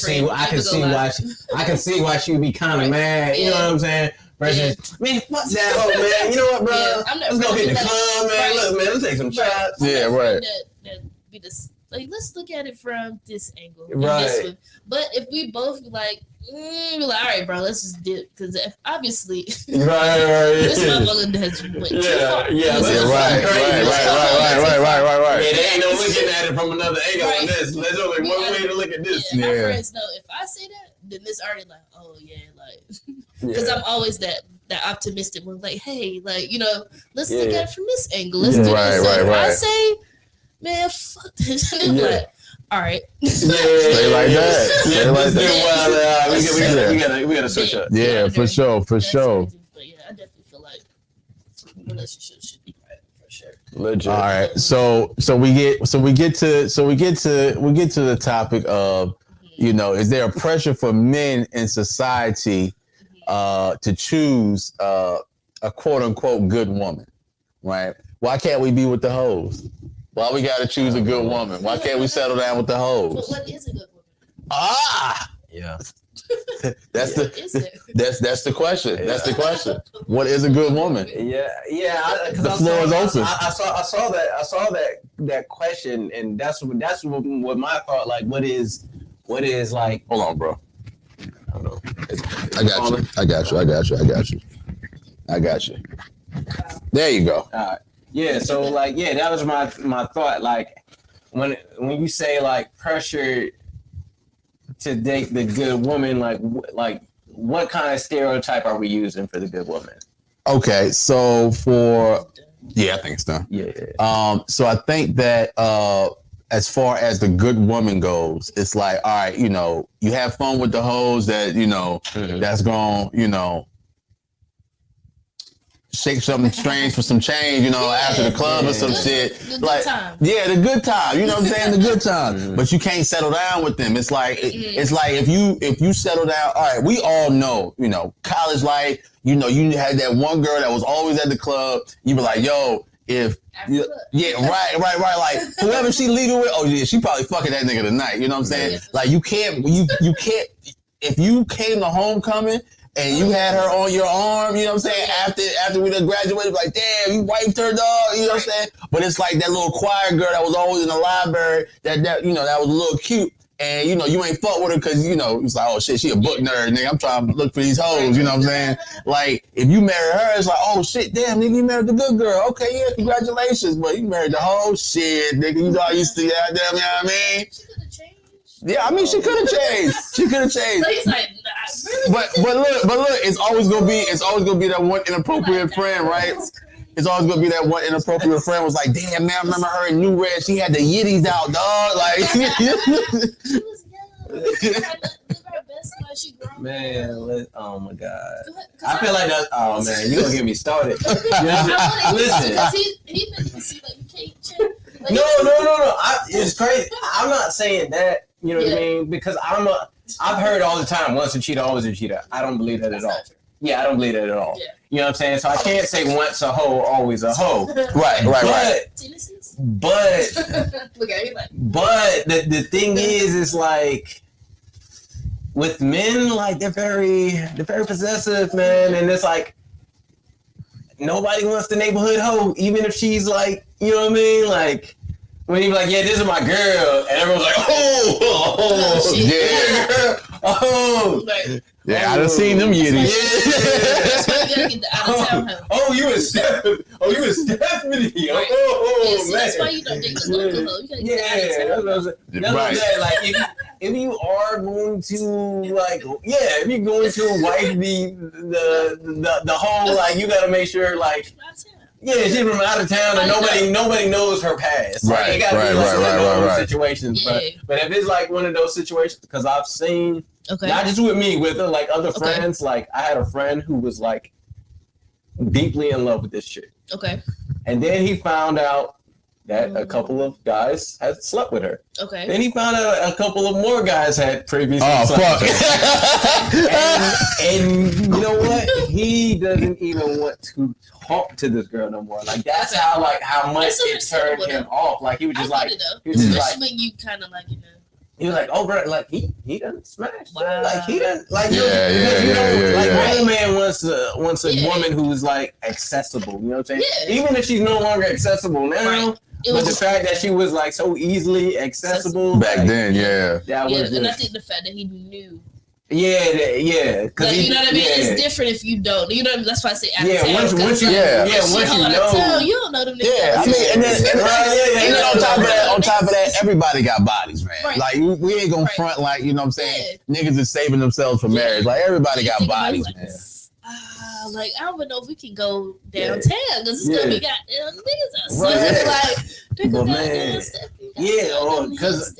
S2: see why she would be kind of mad. You know what I'm saying? Versus, man, fuck that hoe, man. You know what, bro? Let's go hit the club, man. Look, man, let's take some shots.
S1: Yeah, right.
S3: That be this, like, let's look at it from this angle.
S2: Right.
S3: This one. But if we both be like, all right, bro, let's just dip, because obviously,
S2: right.
S3: this motherfucker has went too far.
S1: Right.
S2: Yeah, they ain't no looking at it from another angle on this. There's only one way to look at this.
S3: My friends know if I say that, then it's already like, oh yeah, like, because I'm always that optimistic one, like, hey, like, you know, let's look at it from this angle. Let's do this. So if I say, man, fuck this, and they're like, all right.
S1: Stay like that.
S2: We gotta switch up.
S1: Yeah, for sure.
S3: But yeah, I definitely feel like relationships should be private for sure.
S2: Legit.
S1: All right. So we get to the topic of, you know, is there a pressure for men in society to choose a quote unquote good woman, right? Why can't we be with the hoes? Why we gotta choose a good woman? Why can't we settle down with the hoes?
S3: But what is a good woman?
S2: Yeah.
S1: That's the question. Yeah. That's the question. What is a good woman?
S2: Yeah.
S1: The floor is open.
S2: I saw that question, and that's what my thought. Like, what is like?
S1: Hold on, bro.
S2: I don't know.
S1: I got you. There you go.
S2: All right. Yeah. So like, that was my thought. Like, when you say like pressure to date the good woman, like what kind of stereotype are we using for the good woman?
S1: Okay, so I think it's done.
S2: Yeah.
S1: So I think that as far as the good woman goes, it's like, all right, you know, you have fun with the hoes that, you know, that's going, you know, shake something strange for some change, you know, after the club or some shit.
S3: The good
S1: like,
S3: time.
S1: yeah, the good time. You know what I'm saying? The good time. But you can't settle down with them. It's like, it's like if you settle down, all right, we all know, you know, college life, you know, you had that one girl that was always at the club. You be like, yo, right. Like whoever she leaving with, oh yeah, she probably fucking that nigga tonight. You know what I'm saying? Like you can't, if you came to homecoming and you had her on your arm, you know what I'm saying? After we done graduated, like, damn, you wiped her, dog, you know what I'm saying? But it's like that little choir girl that was always in the library, that you know, that was a little cute. And, you know, you ain't fuck with her because, you know, it's like, oh, shit, she a book nerd, nigga. I'm trying to look for these hoes, you know what I'm saying? Like, if you marry her, it's like, oh, shit, damn, nigga, you married the good girl. Okay, yeah, congratulations. But you married the whole shit, nigga. You know, I used to, goddamn, you know what I mean?
S3: She could have changed.
S1: Yeah, I mean, she could have changed. She could have changed.
S3: So he's like, nah, really?
S1: But look, it's always gonna be that one inappropriate friend, right? It's always gonna be that one inappropriate friend was like, damn, man, I remember her in New Red. She had the yitties out, dog. Like,
S3: She was young. She had to live her best life. She grown.
S2: Man, oh my God.
S3: Cause
S2: I feel like that. Oh man, you gonna get me started. Listen.
S3: Because he been to see like you can't check. Like,
S2: No. It's crazy. I'm not saying that. You know what I mean? Because I've heard all the time, once a cheater, always a cheater. I don't believe that at all. Yeah, I don't believe that at all.
S3: Yeah.
S2: You know what I'm saying? So I can't say once a hoe, always a hoe.
S1: right.
S2: But
S3: look at me like.
S2: But the thing is, it's like with men, like they're very possessive, man, and it's like nobody wants the neighborhood hoe, even if she's like, you know what I mean, like. When you're like, yeah, this is my girl, and everyone's like,
S1: yeah, I done seen them yitties.
S3: That's why you gotta get the out of town hoe.
S2: You was Stephanie.
S3: Man. That's why you don't date the local hoe. You gotta get the out of town.
S2: That's what I'm saying. Like, if you are going to, like, if you're going to wife the whole, like, you gotta make sure, like. Yeah, she's from out of town and nobody knows her past. Like, it gotta be one of those situations.
S3: Yeah.
S2: But if it's like one of those situations, because I've seen, not just with me, with like other friends, like I had a friend who was like deeply in love with this chick. Okay. And then he found out that a couple of guys had slept with her. Okay. Then he found out a couple of more guys had previously slept with her. and you know what? He doesn't even want to talk to this girl no more. Like that's how much it turned him off. Like he was just like,
S3: especially when you kind of like, you know.
S2: He was like, oh, bro, like he done smashed. Wow. Like he done, like no man wants a woman who's like accessible. You know what I'm saying? Yeah. Even if she's no longer accessible now. Right. But the fact that she was like so easily accessible
S1: back then,
S3: that was and I think the fact that he knew.
S2: Yeah.
S3: Like, you know what I mean? It's different if you don't. You know, that's why I say out of town.
S2: Once you know,
S3: you don't know them niggas.
S1: Yeah, I mean, and then on top of that, everybody got bodies, man. Right. Like we ain't gonna front like, you know what I'm saying? Yeah. Niggas is saving themselves for marriage. Like everybody got bodies, man.
S3: Like I don't even know if we can go downtown because it's gonna be goddamn niggas outside. Like,
S2: but man, because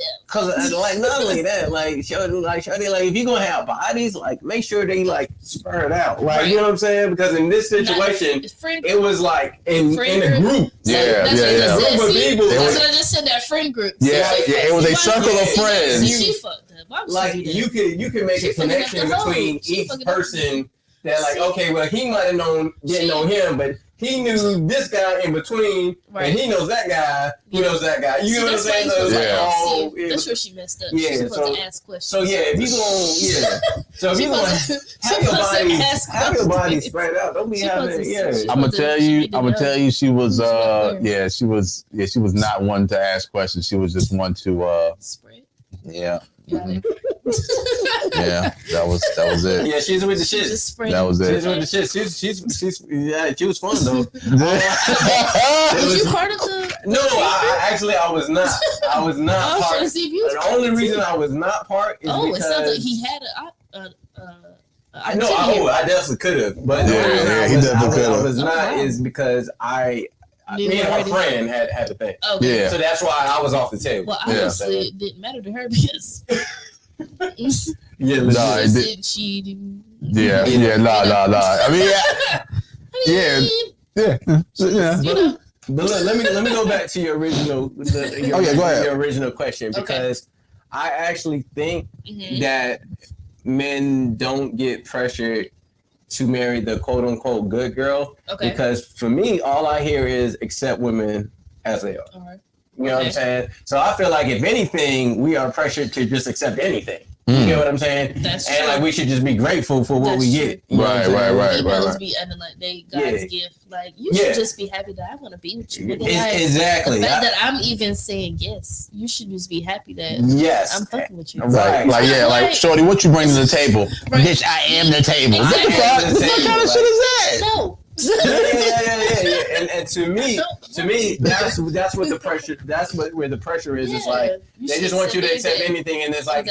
S2: like not only that, like shorty, like if you gonna have bodies, like make sure they like spread out, like you know what I'm saying? Because in this situation, it was like in a group.
S3: That's what I just said. That friend group.
S1: It was a circle of friends.
S3: She fucked up.
S2: Like you could make a connection between each person. That like, okay, well, he might have didn't know him, but he knew this guy in between, and he knows that guy who knows that guy. You know what I'm saying? So
S3: that's where she messed up.
S2: Yeah,
S3: she's supposed to ask questions.
S2: So if you so if you gonna have your body spread out, don't be having.
S1: I'm gonna tell you, she was she was not one to ask questions. She was just one to
S3: spread.
S1: Yeah. That was it.
S2: Yeah, she's with the shit.
S1: That was it.
S2: She's with the shit. She was fun though.
S3: Was you part of the?
S2: No, I was not. I was not part. The only reason I was not part is because
S3: it sounds like he had
S2: I definitely could have, but
S1: he definitely could have.
S2: I was not is because I
S3: knew
S2: me and her
S3: already.
S2: friend had the thing.
S3: Okay.
S1: Yeah.
S2: So that's why I was off the table.
S3: Well,
S1: Yeah.
S3: obviously, it didn't matter to her because
S2: Yeah,
S1: Nah, it did-
S3: said she didn't.
S1: Yeah, nah. I mean, yeah.
S3: You know.
S2: But look, let me go back to your original.
S1: Go ahead.
S2: Your original question, because I actually think
S3: Mhm.
S2: that men don't get pressured to marry the quote unquote good girl.
S3: Okay.
S2: Because for me, all I hear is accept women as they are.
S3: All right.
S2: You know what I'm saying? So I feel like if anything, we are pressured to just accept anything. You get what I'm saying?
S3: That's
S2: and
S3: true.
S2: like we should just be grateful for what
S3: That's
S2: we
S3: true.
S2: get. You know what I'm saying?
S1: Right.
S3: Females be acting like they God's gift. Like you should just be happy that I want to be with you. Nigga. Like,
S2: Exactly.
S3: the fact that I'm even saying yes, you should just be happy that
S2: Yes.
S3: I'm fucking with you.
S2: Right.
S1: Like, shorty, what you bring to the table?
S3: Right.
S1: Bitch, I am the table.
S3: Exactly.
S1: What the kind of shit is that?
S3: No.
S2: Yeah. And to me, that's what the pressure. That's where the pressure is. It's like they just want you to accept anything, and it's like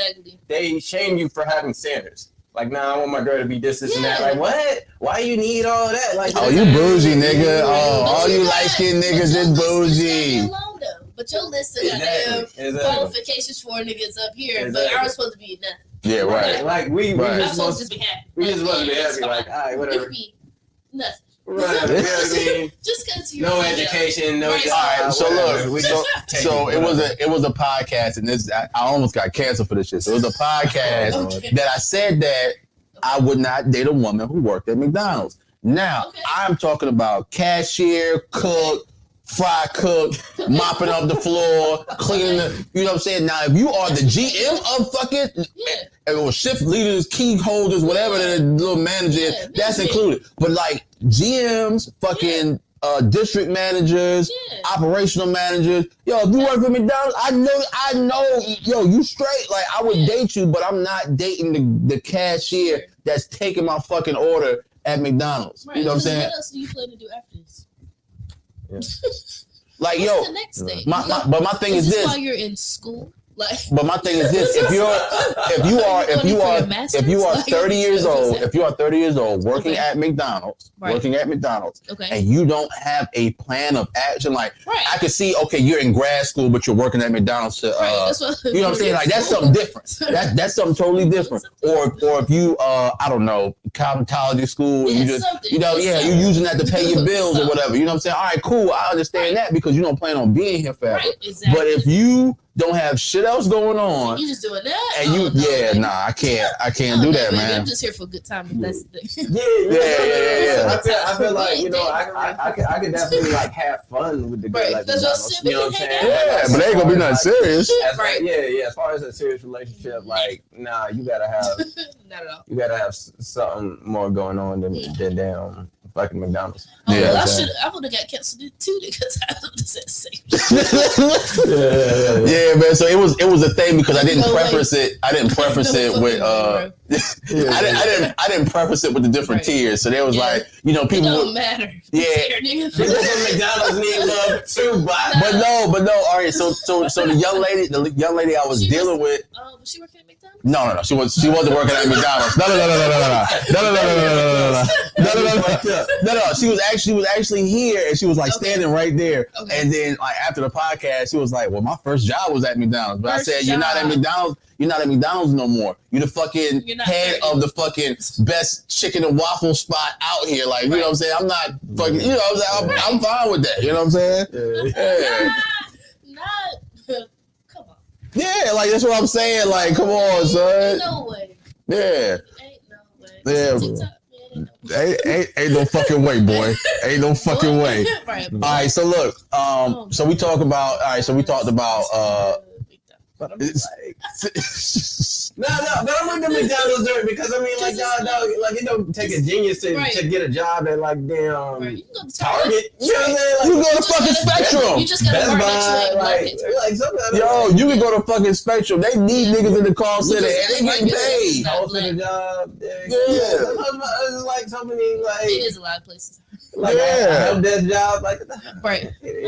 S2: they shame you for having standards. Like, nah, I want my girl to be this and that. Like, what? Why you need all that? Like,
S1: Oh, you bougie, nigga. Oh, all you light-skinned niggas is bougie.
S3: But your list of goddamn qualifications for niggas up here, but ours supposed to be nothing.
S1: Yeah, right.
S2: Like we
S3: I'm
S2: just
S3: supposed
S2: want
S3: to just be happy.
S2: we just want to be
S3: it's
S2: happy.
S3: fine.
S2: Like, all right, whatever.
S3: It could be nothing.
S2: Right. You know what I mean?
S3: Just because you're
S2: No
S3: female.
S2: education, no
S3: Right.
S2: job.
S1: All right, so
S2: whatever.
S1: look, so it was a podcast, and this I almost got canceled for this shit. So it was a podcast that I said that I would not date a woman who worked at McDonald's. Now I'm talking about cashier, cook, fry cook, mopping up the floor, cleaning the, you know what I'm saying? Now if you are the GM of fucking or shift leaders, key holders, whatever the little manager is, that's included. But like GMs, fucking district managers, operational managers. Yo, if you work for McDonald's, I know, yo, you straight. Like, I would date you, but I'm not dating the cashier that's taking my fucking order at McDonald's.
S3: Right.
S1: You know what I'm saying?
S3: What else do you plan to do after this?
S1: Like,
S3: What's
S1: yo,
S3: the next stage?
S1: but my thing is this.
S3: While you're in school? Like,
S1: But my thing is this: if you are 30 years old, working at McDonald's, and you don't have a plan of action, like I could see, okay, you're in grad school, but you're working at McDonald's to, you know what I'm saying? Like that's something different. That's something totally different. Or if you, I don't know, cosmetology school, and you just, you're using that to pay your bills or whatever. You know what I'm saying? All right, cool. I understand that because you don't plan on being here forever. But if you don't have shit else going on,
S3: you just doing that,
S1: and I can't do that, man.
S3: I'm just here for a good time. That's the thing.
S2: I feel like, you know, I could definitely like have fun with the girl. Like,
S3: that's what
S2: you know what I'm saying?
S1: Yeah, but they ain't gonna be nothing serious.
S2: Yeah. As far as a serious relationship, like, nah, you gotta have,
S3: not at all.
S2: You gotta have something more going on than damn fucking McDonald's.
S3: I would have got canceled too because I would have said the same.
S1: Yeah, man. So it was a thing because I didn't preface it. I didn't preface it with I didn't preface it with the different tiers. So there was like, you know, people.
S2: It don't matter. Yeah. People from McDonald's need love too, but
S1: no. All right. So the young lady I was dealing with.
S3: Was she working at McDonald's?
S1: No. She wasn't working at McDonald's. No. She was actually here, and she was like standing right there. Okay. And then like after the podcast, she was like, "Well, my first job was at McDonald's." But I said, "You're not at McDonald's. You're not at McDonald's no more. You're the fucking head of the fucking best chicken and waffle spot out here. Like, you know what I'm saying? I'm not fucking. You know what I'm saying? I'm fine with that. You know what I'm saying?
S3: Come on.
S1: Yeah, like that's what I'm saying. Like, come on, son.
S3: No way.
S1: Yeah.
S3: Ain't no way.
S1: Yeah. Ain't no fucking way, boy. Ain't no fucking way. All right, so look, so we talked about
S2: but I'm like, no, but I'm with the McDonald's dirt because I mean, like, dog, like it don't take a genius to get a job at like damn Target. You know what I'm saying? Like,
S1: you go to fucking Spectrum.
S3: You just gotta work
S2: like sometimes.
S1: Yo, you can go to fucking Spectrum. They need niggas in the call center and they getting paid.
S2: Call center job. It's like so many like.
S3: It is a lot of places.
S2: Like help desk job, like
S3: it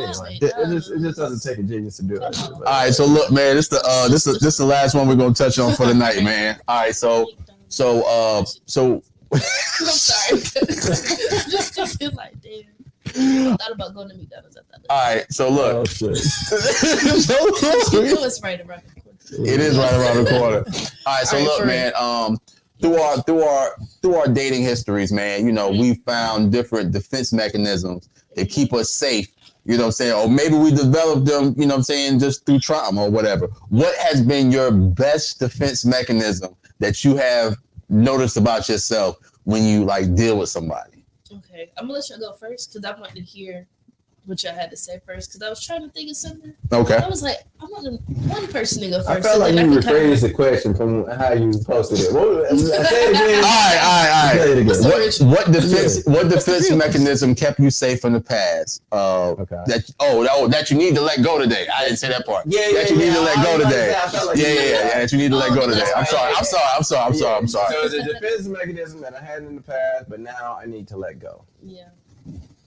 S2: just doesn't take a genius to do it.
S1: All right, so look, man, this the last one we're gonna touch on for the night, man. All right, so
S3: I'm sorry. Just feel like damn. I thought about going to McDonald's.
S1: All right, so look.
S2: Oh, shit.
S3: You know it's right around the corner.
S1: It is right around the corner. All right, so
S3: All right,
S1: look, man. Through our dating histories, man, you know, we found different defense mechanisms that keep us safe. You know what I'm saying? Or maybe we developed them, you know what I'm saying, just through trauma or whatever. What has been your best defense mechanism that you have noticed about yourself when you like deal with somebody?
S3: Okay, I'm gonna let you go first because I want to hear what y'all had to say first because I was trying to think of something.
S1: Okay.
S3: I was like, I want one person to go first.
S2: I felt like you rephrased the question from how you posted it. Say it again.
S1: All right. What defense
S3: real
S1: mechanism kept you safe in the past? That you need to let go today. I didn't say that part.
S2: Yeah.
S1: That you need to let go today. That you need to let go today. I'm sorry.
S2: So it's a defense mechanism that I had in the past, but now I need to let go.
S3: Yeah.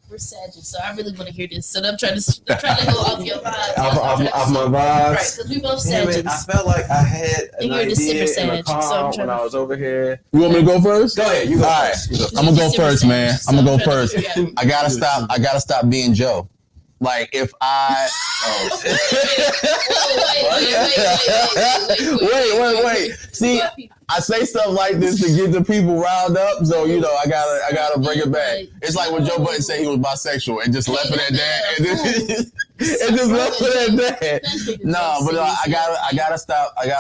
S3: We're Sagittarius, so I really want to hear this. So I'm trying to go off your vibes.
S2: Off my vibes.
S3: Right, because we both Sagittarius.
S2: I felt like I had an idea in a car
S3: so
S2: when I was over here.
S1: You want me to go first?
S2: Go ahead. You go.
S1: All right. I'm gonna go first, man. I'm gonna go first.
S3: Yeah.
S1: I gotta stop being Joe. Like if I wait. See, I say stuff like this to get the people riled up, so you know I gotta bring it back. It's like when Joe Budden said he was bisexual and just left it at that, and just left it at that. No, but I gotta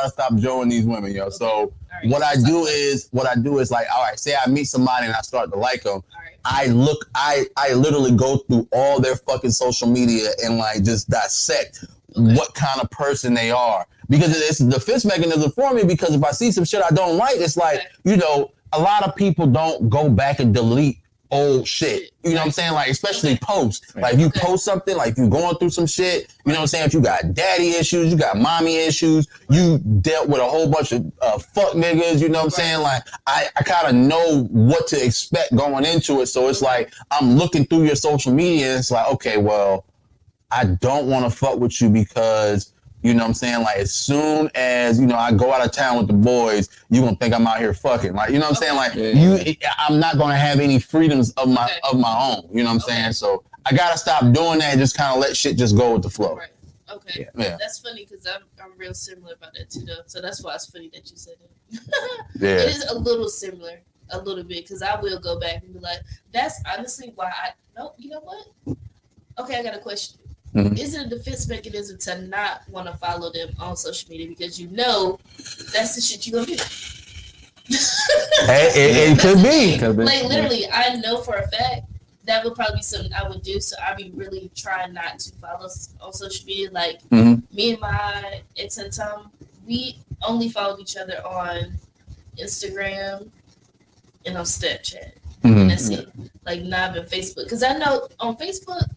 S1: stop joeing these women, yo. So what I do is like, all right, say I meet somebody and I start to like them. I literally go through all their fucking social media and like just dissect what kind of person they are. Because it's a defense mechanism for me, because if I see some shit I don't like, it's like, you know, a lot of people don't go back and delete old shit. You know what I'm saying? Like, especially posts. Like, if you post something, like, if you're going through some shit, you know what I'm saying? If you got daddy issues, you got mommy issues, you dealt with a whole bunch of fuck niggas, you know what I'm saying? Like, I kind of know what to expect going into it. So it's like, I'm looking through your social media and it's like, okay, well, I don't want to fuck with you because, you know what I'm saying? Like, as soon as, you know, I go out of town with the boys, you're going to think I'm out here fucking. Like, you know what I'm saying? Like, I'm not going to have any freedoms of my own. You know what I'm saying? So I got to stop doing that and just kind of let shit just go with the flow.
S3: Right. Okay.
S1: Yeah.
S3: That's funny because I'm real similar about that too, though. So that's why it's funny that you said it.
S1: Yeah.
S3: It is a little similar, a little bit, because I will go back and be like, that's honestly why you know what? Okay, I got a question. Mm-hmm. Is it a defense mechanism to not want to follow them on social media because you know that's the shit you're gonna do?
S1: It could be.
S3: Like, literally, I know for a fact that would probably be something I would do. So I'd be really trying not to follow on social media. Like, me and my ex at the time, we only followed each other on Instagram and on Snapchat. And that's it. Like, not even Facebook. Because I know on Facebook,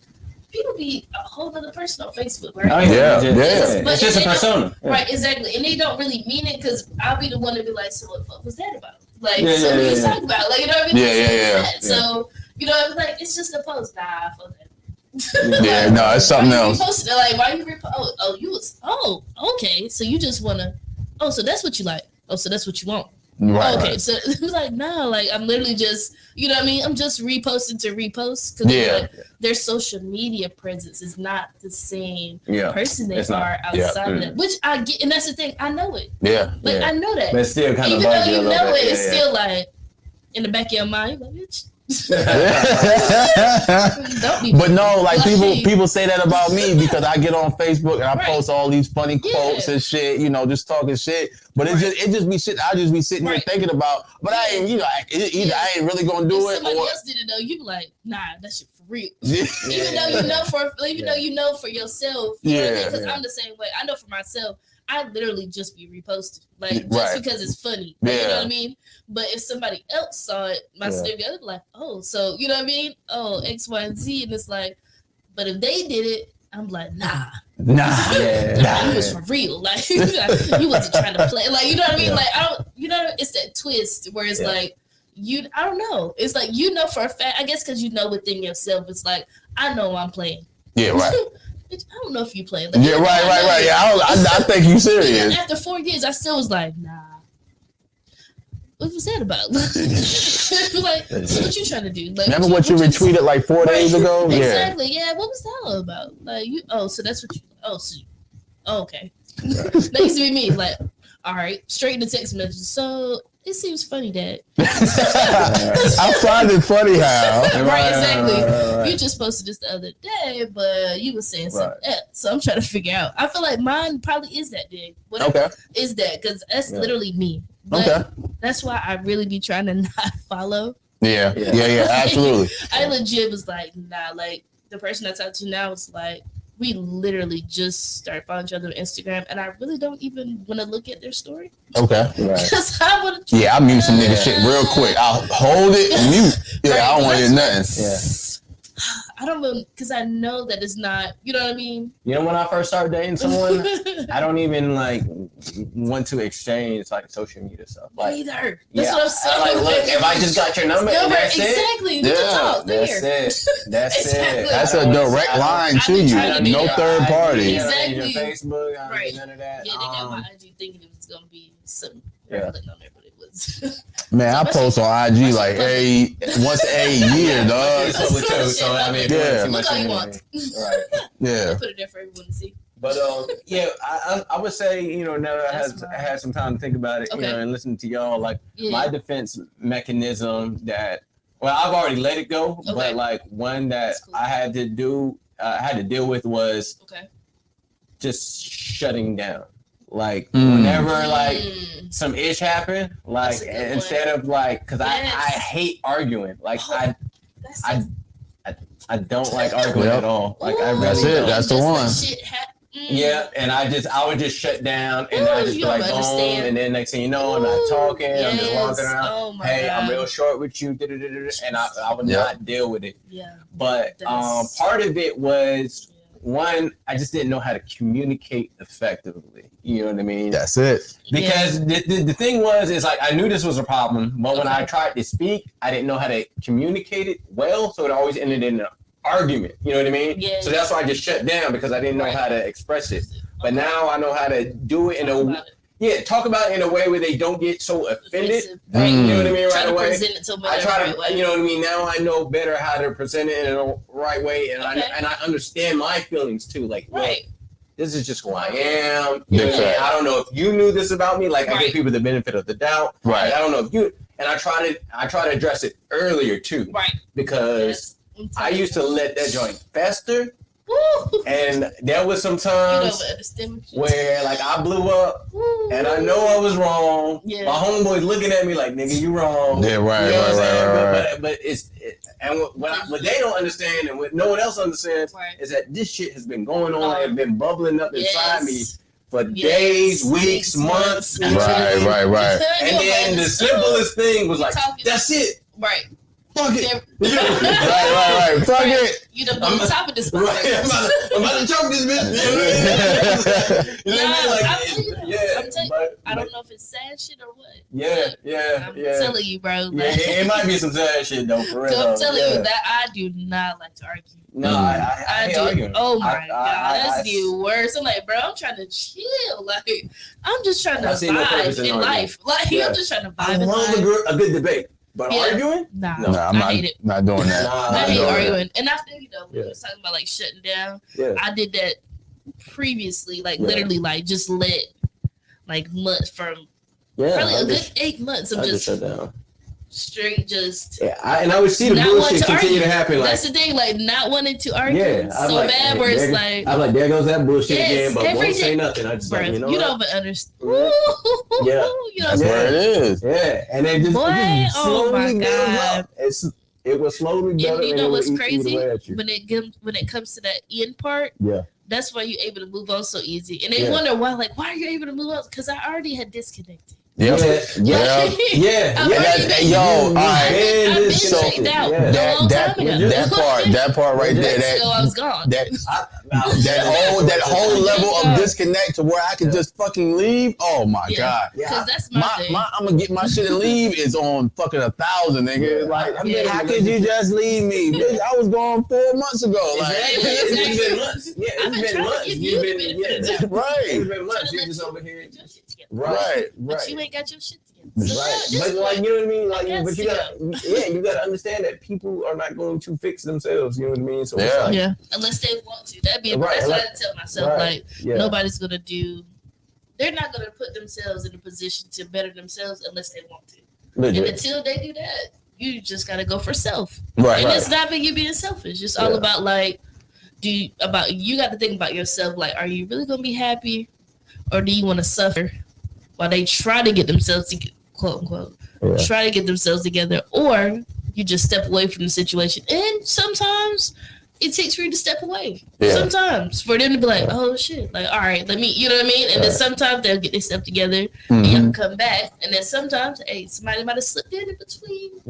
S3: people be a whole other person on Facebook, right?
S2: Oh, yeah.
S3: It's
S2: just a persona.
S3: Right, exactly. And they don't really mean it because I'll be the one to be like, so what the fuck was that about? Like, what are you talking about? Like, you know what I mean?
S1: Yeah.
S3: So, you know, I'm like, it's just a post. Nah, fuck that.
S1: Yeah, no, it's something else.
S3: Posted it? Like, why you repost? Okay. So you just want to, so that's what you like. Oh, so that's what you want.
S1: Right.
S3: Okay, so it was like, nah, like I'm literally just, you know what I mean? I'm just reposting to repost because like, their social media presence is not the same person they are outside of that. Which I get, and that's the thing, I know it.
S1: Yeah.
S3: Like I know that.
S2: But it's still kind of
S3: even though you know
S2: bit.
S3: it's still like in the back of your mind, like, bitch.
S1: But no, like people say that about me because I get on Facebook and I post all these funny quotes and shit, you know, just talking shit. But it just be shit. I just be sitting here thinking about. But I ain't, you know, either I ain't really gonna do it.
S3: Somebody else did it though. You be like, nah, that shit for real. Even though you know for yourself. You know, because I'm the same way. I know for myself. I literally just be reposted, like just because it's funny. Like, you know what I mean? But if somebody else saw it, my significant other be like, oh, so you know what I mean? Oh, X, Y, and Z, and it's like, but if they did it, I'm like, nah, you was for real. Like you wasn't trying to play. Like you know what I mean? Like I don't, you know, it's that twist where it's like I don't know. It's like you know for a fact. I guess because you know within yourself, it's like I know I'm playing.
S1: Yeah, right.
S3: I don't know if you playing. Like,
S1: right. Yeah, I think you serious.
S3: And after 4 years, I still was like, nah. what was that about? Like, so what you trying to do? Like,
S1: Remember what you retweeted like 4 days ago?
S3: Exactly. Yeah. What was that all about? Like, you. Oh, so that's what you. Okay. That used to be me. Like, all right, straight in the text message. So it seems funny that
S1: I find it funny how.
S3: Right, exactly. Right. You just posted this the other day, but you were saying something else. So I'm trying to figure out. I feel like mine probably is that big. Whatever is that? Because that's literally me. But that's why I really be trying to not follow.
S1: Yeah, absolutely.
S3: I legit was like, nah, like the person I talk to now is like, we literally just started following each other on Instagram, and I really don't even want to look at their story.
S1: Okay.
S3: Right.
S1: I mute some nigga shit real quick. I'll hold it and mute. Yeah, I don't want to hear nothing.
S2: Yeah.
S3: I don't know, because I know that it's not, you know what I mean?
S2: You know, when I first started dating someone, I don't even like want to exchange like social media stuff. Like,
S3: neither. That's what I'm saying.
S2: Like, look, if I just got your number, and that's
S3: exactly.
S2: it. That's it.
S1: That's a direct line to you. No third party.
S3: Exactly.
S2: Facebook,
S3: right.
S2: None of that.
S3: Yeah, they got my IG thinking it was gonna be some relevant on there, but it was.
S1: Man, I post on IG like once a year, dog.
S2: So I mean,
S3: look how you want.
S2: Right.
S1: Yeah.
S3: Put it there for everyone to see.
S2: But I would say, you know, now that I had some time to think about it, you know, and listen to y'all, like my defense mechanism that, well, I've already let it go, but like one that I had to deal with was just shutting down. Like whenever like some ish happened, like instead of like, cause I hate arguing. Like I don't like arguing at all. Like I really
S1: that's it. That's the one.
S2: Yeah, and I would just shut down, and I just be like, boom, and then next thing you know, I'm not talking. I'm just walking around. Hey, I'm real short with you, and I would not deal with it. Yeah. But part of it was. One, I just didn't know how to communicate effectively. You know what I mean?
S1: That's it.
S2: Because the thing is like I knew this was a problem, but when I tried to speak, I didn't know how to communicate it well, so it always ended in an argument. You know what I mean? Yeah. So that's why I just shut down because I didn't know how to express it. But now I know how to do it in talk about it in a way where they don't get so offended. You know what I mean? Right away. I try to, you know what I mean? Now I know better how to present it in a right way, and I understand my feelings too. Like, look, this is just who I am. You know what I mean? I don't know if you knew this about me. Like, I give people the benefit of the doubt. Right. Like, I don't know if you. And I try to address it earlier too. Right. Because I used to let that joint fester. And there was some times where like I blew up and I know I was wrong. Yeah. My homeboys looking at me like, nigga, you wrong.
S1: Yeah, right, you know
S2: right. But it's what they don't understand and what no one else understands is that this shit has been going on and been bubbling up inside me for days, weeks, months.
S1: Right.
S2: And then the simplest thing was like, that's it.
S3: Right.
S2: Fuck it.
S1: Right. Fuck it.
S3: You done on top of this.
S2: Right. I'm about to choke this bitch. You know what I mean?
S3: I don't know if it's sad shit or what.
S2: Yeah.
S3: I'm telling you, bro.
S2: Like, it might be some sad shit though, for real.
S3: I'm telling you that I do not like to argue.
S2: No, I hate arguing.
S3: Oh my God, that's the worst. I'm like, bro, I'm trying to chill. Like, I'm just trying to vibe in life. Like, I'm just trying to vibe in life.
S2: I love a good debate. But arguing?
S3: Nah,
S1: I hate it. Not doing that.
S3: I hate arguing. And I feel, you know, when we was talking about like shutting down, I did that previously, like literally like just let like months from probably a good 8 months of just
S2: shut down.
S3: Straight just
S2: and I would see the bullshit continue to happen. Like,
S3: that's the thing, like not wanting to argue so
S2: like,
S3: bad where it's like
S2: I'm like, there goes that bullshit again, but won't say nothing. I just like, you know,
S3: you don't even understand.
S2: You know,
S1: that's where it is.
S2: Yeah, and it just slowly builds up. It was slowly build up.
S3: You know what's crazy when it comes to that end part? Yeah. That's why you're able to move on so easy. And they wonder why are you able to move on? Because I already had disconnected.
S1: Yeah.
S3: Yo,
S1: all right. That part right there.
S3: I was gone.
S1: That whole level of disconnect to where I could just fucking leave. Oh my God.
S3: Because that's my thing.
S1: I'm gonna get my shit and leave is on fucking 1,000, nigga. Like, how could you just leave me? Bitch, I was gone 4 months ago. Like,
S2: it's been months. Yeah, it's been months.
S1: Right.
S2: It's been months. You just over here.
S1: Right.
S3: But you ain't got your shit together.
S2: Right. But like, you know what I mean? Like, but you gotta understand that people are not going to fix themselves. You know what I mean? So it's like,
S3: unless they want to. That'd be
S2: right,
S3: that's what I tell myself.
S2: Right.
S3: Like nobody's gonna do. They're not gonna put themselves in a position to better themselves unless they want to.
S2: Legit.
S3: And until they do that, you just gotta go for self.
S1: Right.
S3: And it's not about you being selfish. It's all about like, you got to think about yourself. Like, are you really gonna be happy, or do you want to suffer while they try to get themselves to quote unquote try to get themselves together, or you just step away from the situation? And sometimes it takes for you to step away. Sometimes for them to be like, oh shit, like, all right, let me, you know what I mean? And then sometimes they'll get their stuff together and y'all come back. And then sometimes, hey, somebody might have slipped in between.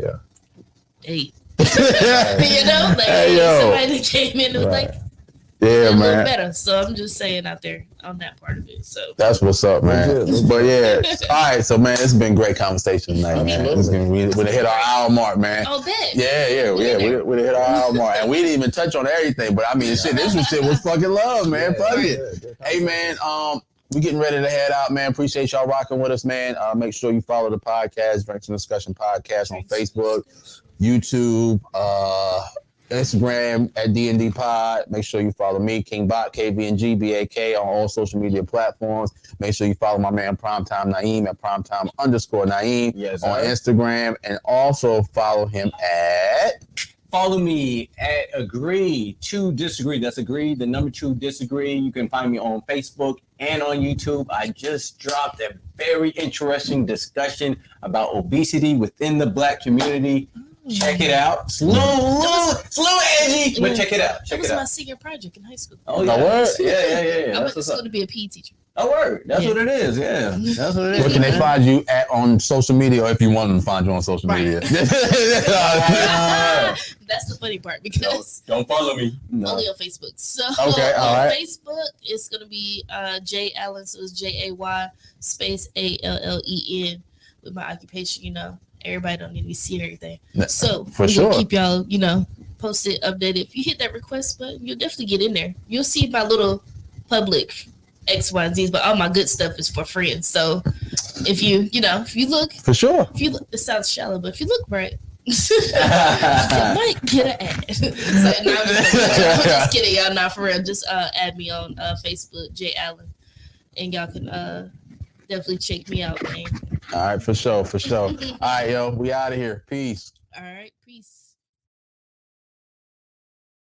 S3: Hey. You know, like somebody that came in and was like, a little better. So I'm just saying out there on that part of it. So
S1: that's what's up, man. But all right. So man, it's been a great conversation tonight, man. We hit our hour mark, man.
S3: Oh, bet.
S1: Yeah. We hit our hour mark, and we didn't even touch on everything. But I mean, this shit was fucking love, man. Fuck it. Hey, man. We getting ready to head out, man. Appreciate y'all rocking with us, man. Make sure you follow the podcast, Drinks and Discussion Podcast on Facebook, YouTube, Instagram at D&D Pod. Make sure you follow me, King Bot, KVNG, BAK on all social media platforms. Make sure you follow my man Primetime Naeem at Primetime_Naeem on Instagram, and also follow him at.
S2: Follow me at Agree to Disagree. That's Agree, the number 2 Disagree. You can find me on Facebook and on YouTube. I just dropped a very interesting discussion about obesity within the Black community. Check it out. Slow edgy, but check it out.
S3: That was my senior project in high school.
S2: Oh, yeah.
S3: I was going to be a PE teacher.
S2: Oh, word. That's what it is. Yeah. That's what it is.
S1: Where can they find you on social media, or if you want them to find you on social media?
S3: That's the funny part, because
S2: don't follow me.
S3: Only on Facebook. So
S1: all right.
S3: Facebook, it's going to be Jay Allen. So it's JAY space ALLEN with my occupation. You know, everybody don't need to be seeing everything. So we're going to keep y'all, posted, updated. If you hit that request button, you'll definitely get in there. You'll see my little public X, Y, and Z's, but all my good stuff is for friends. So if you look,
S1: for sure.
S3: If you look, it sounds shallow, but if you look right, you might get an ad. So, I'm just kidding, y'all. Not for real. Just add me on Facebook, Jay Allen, and y'all can definitely check me out, man.
S1: All right, for sure. All right, yo, we out of here. Peace.
S3: All right, peace.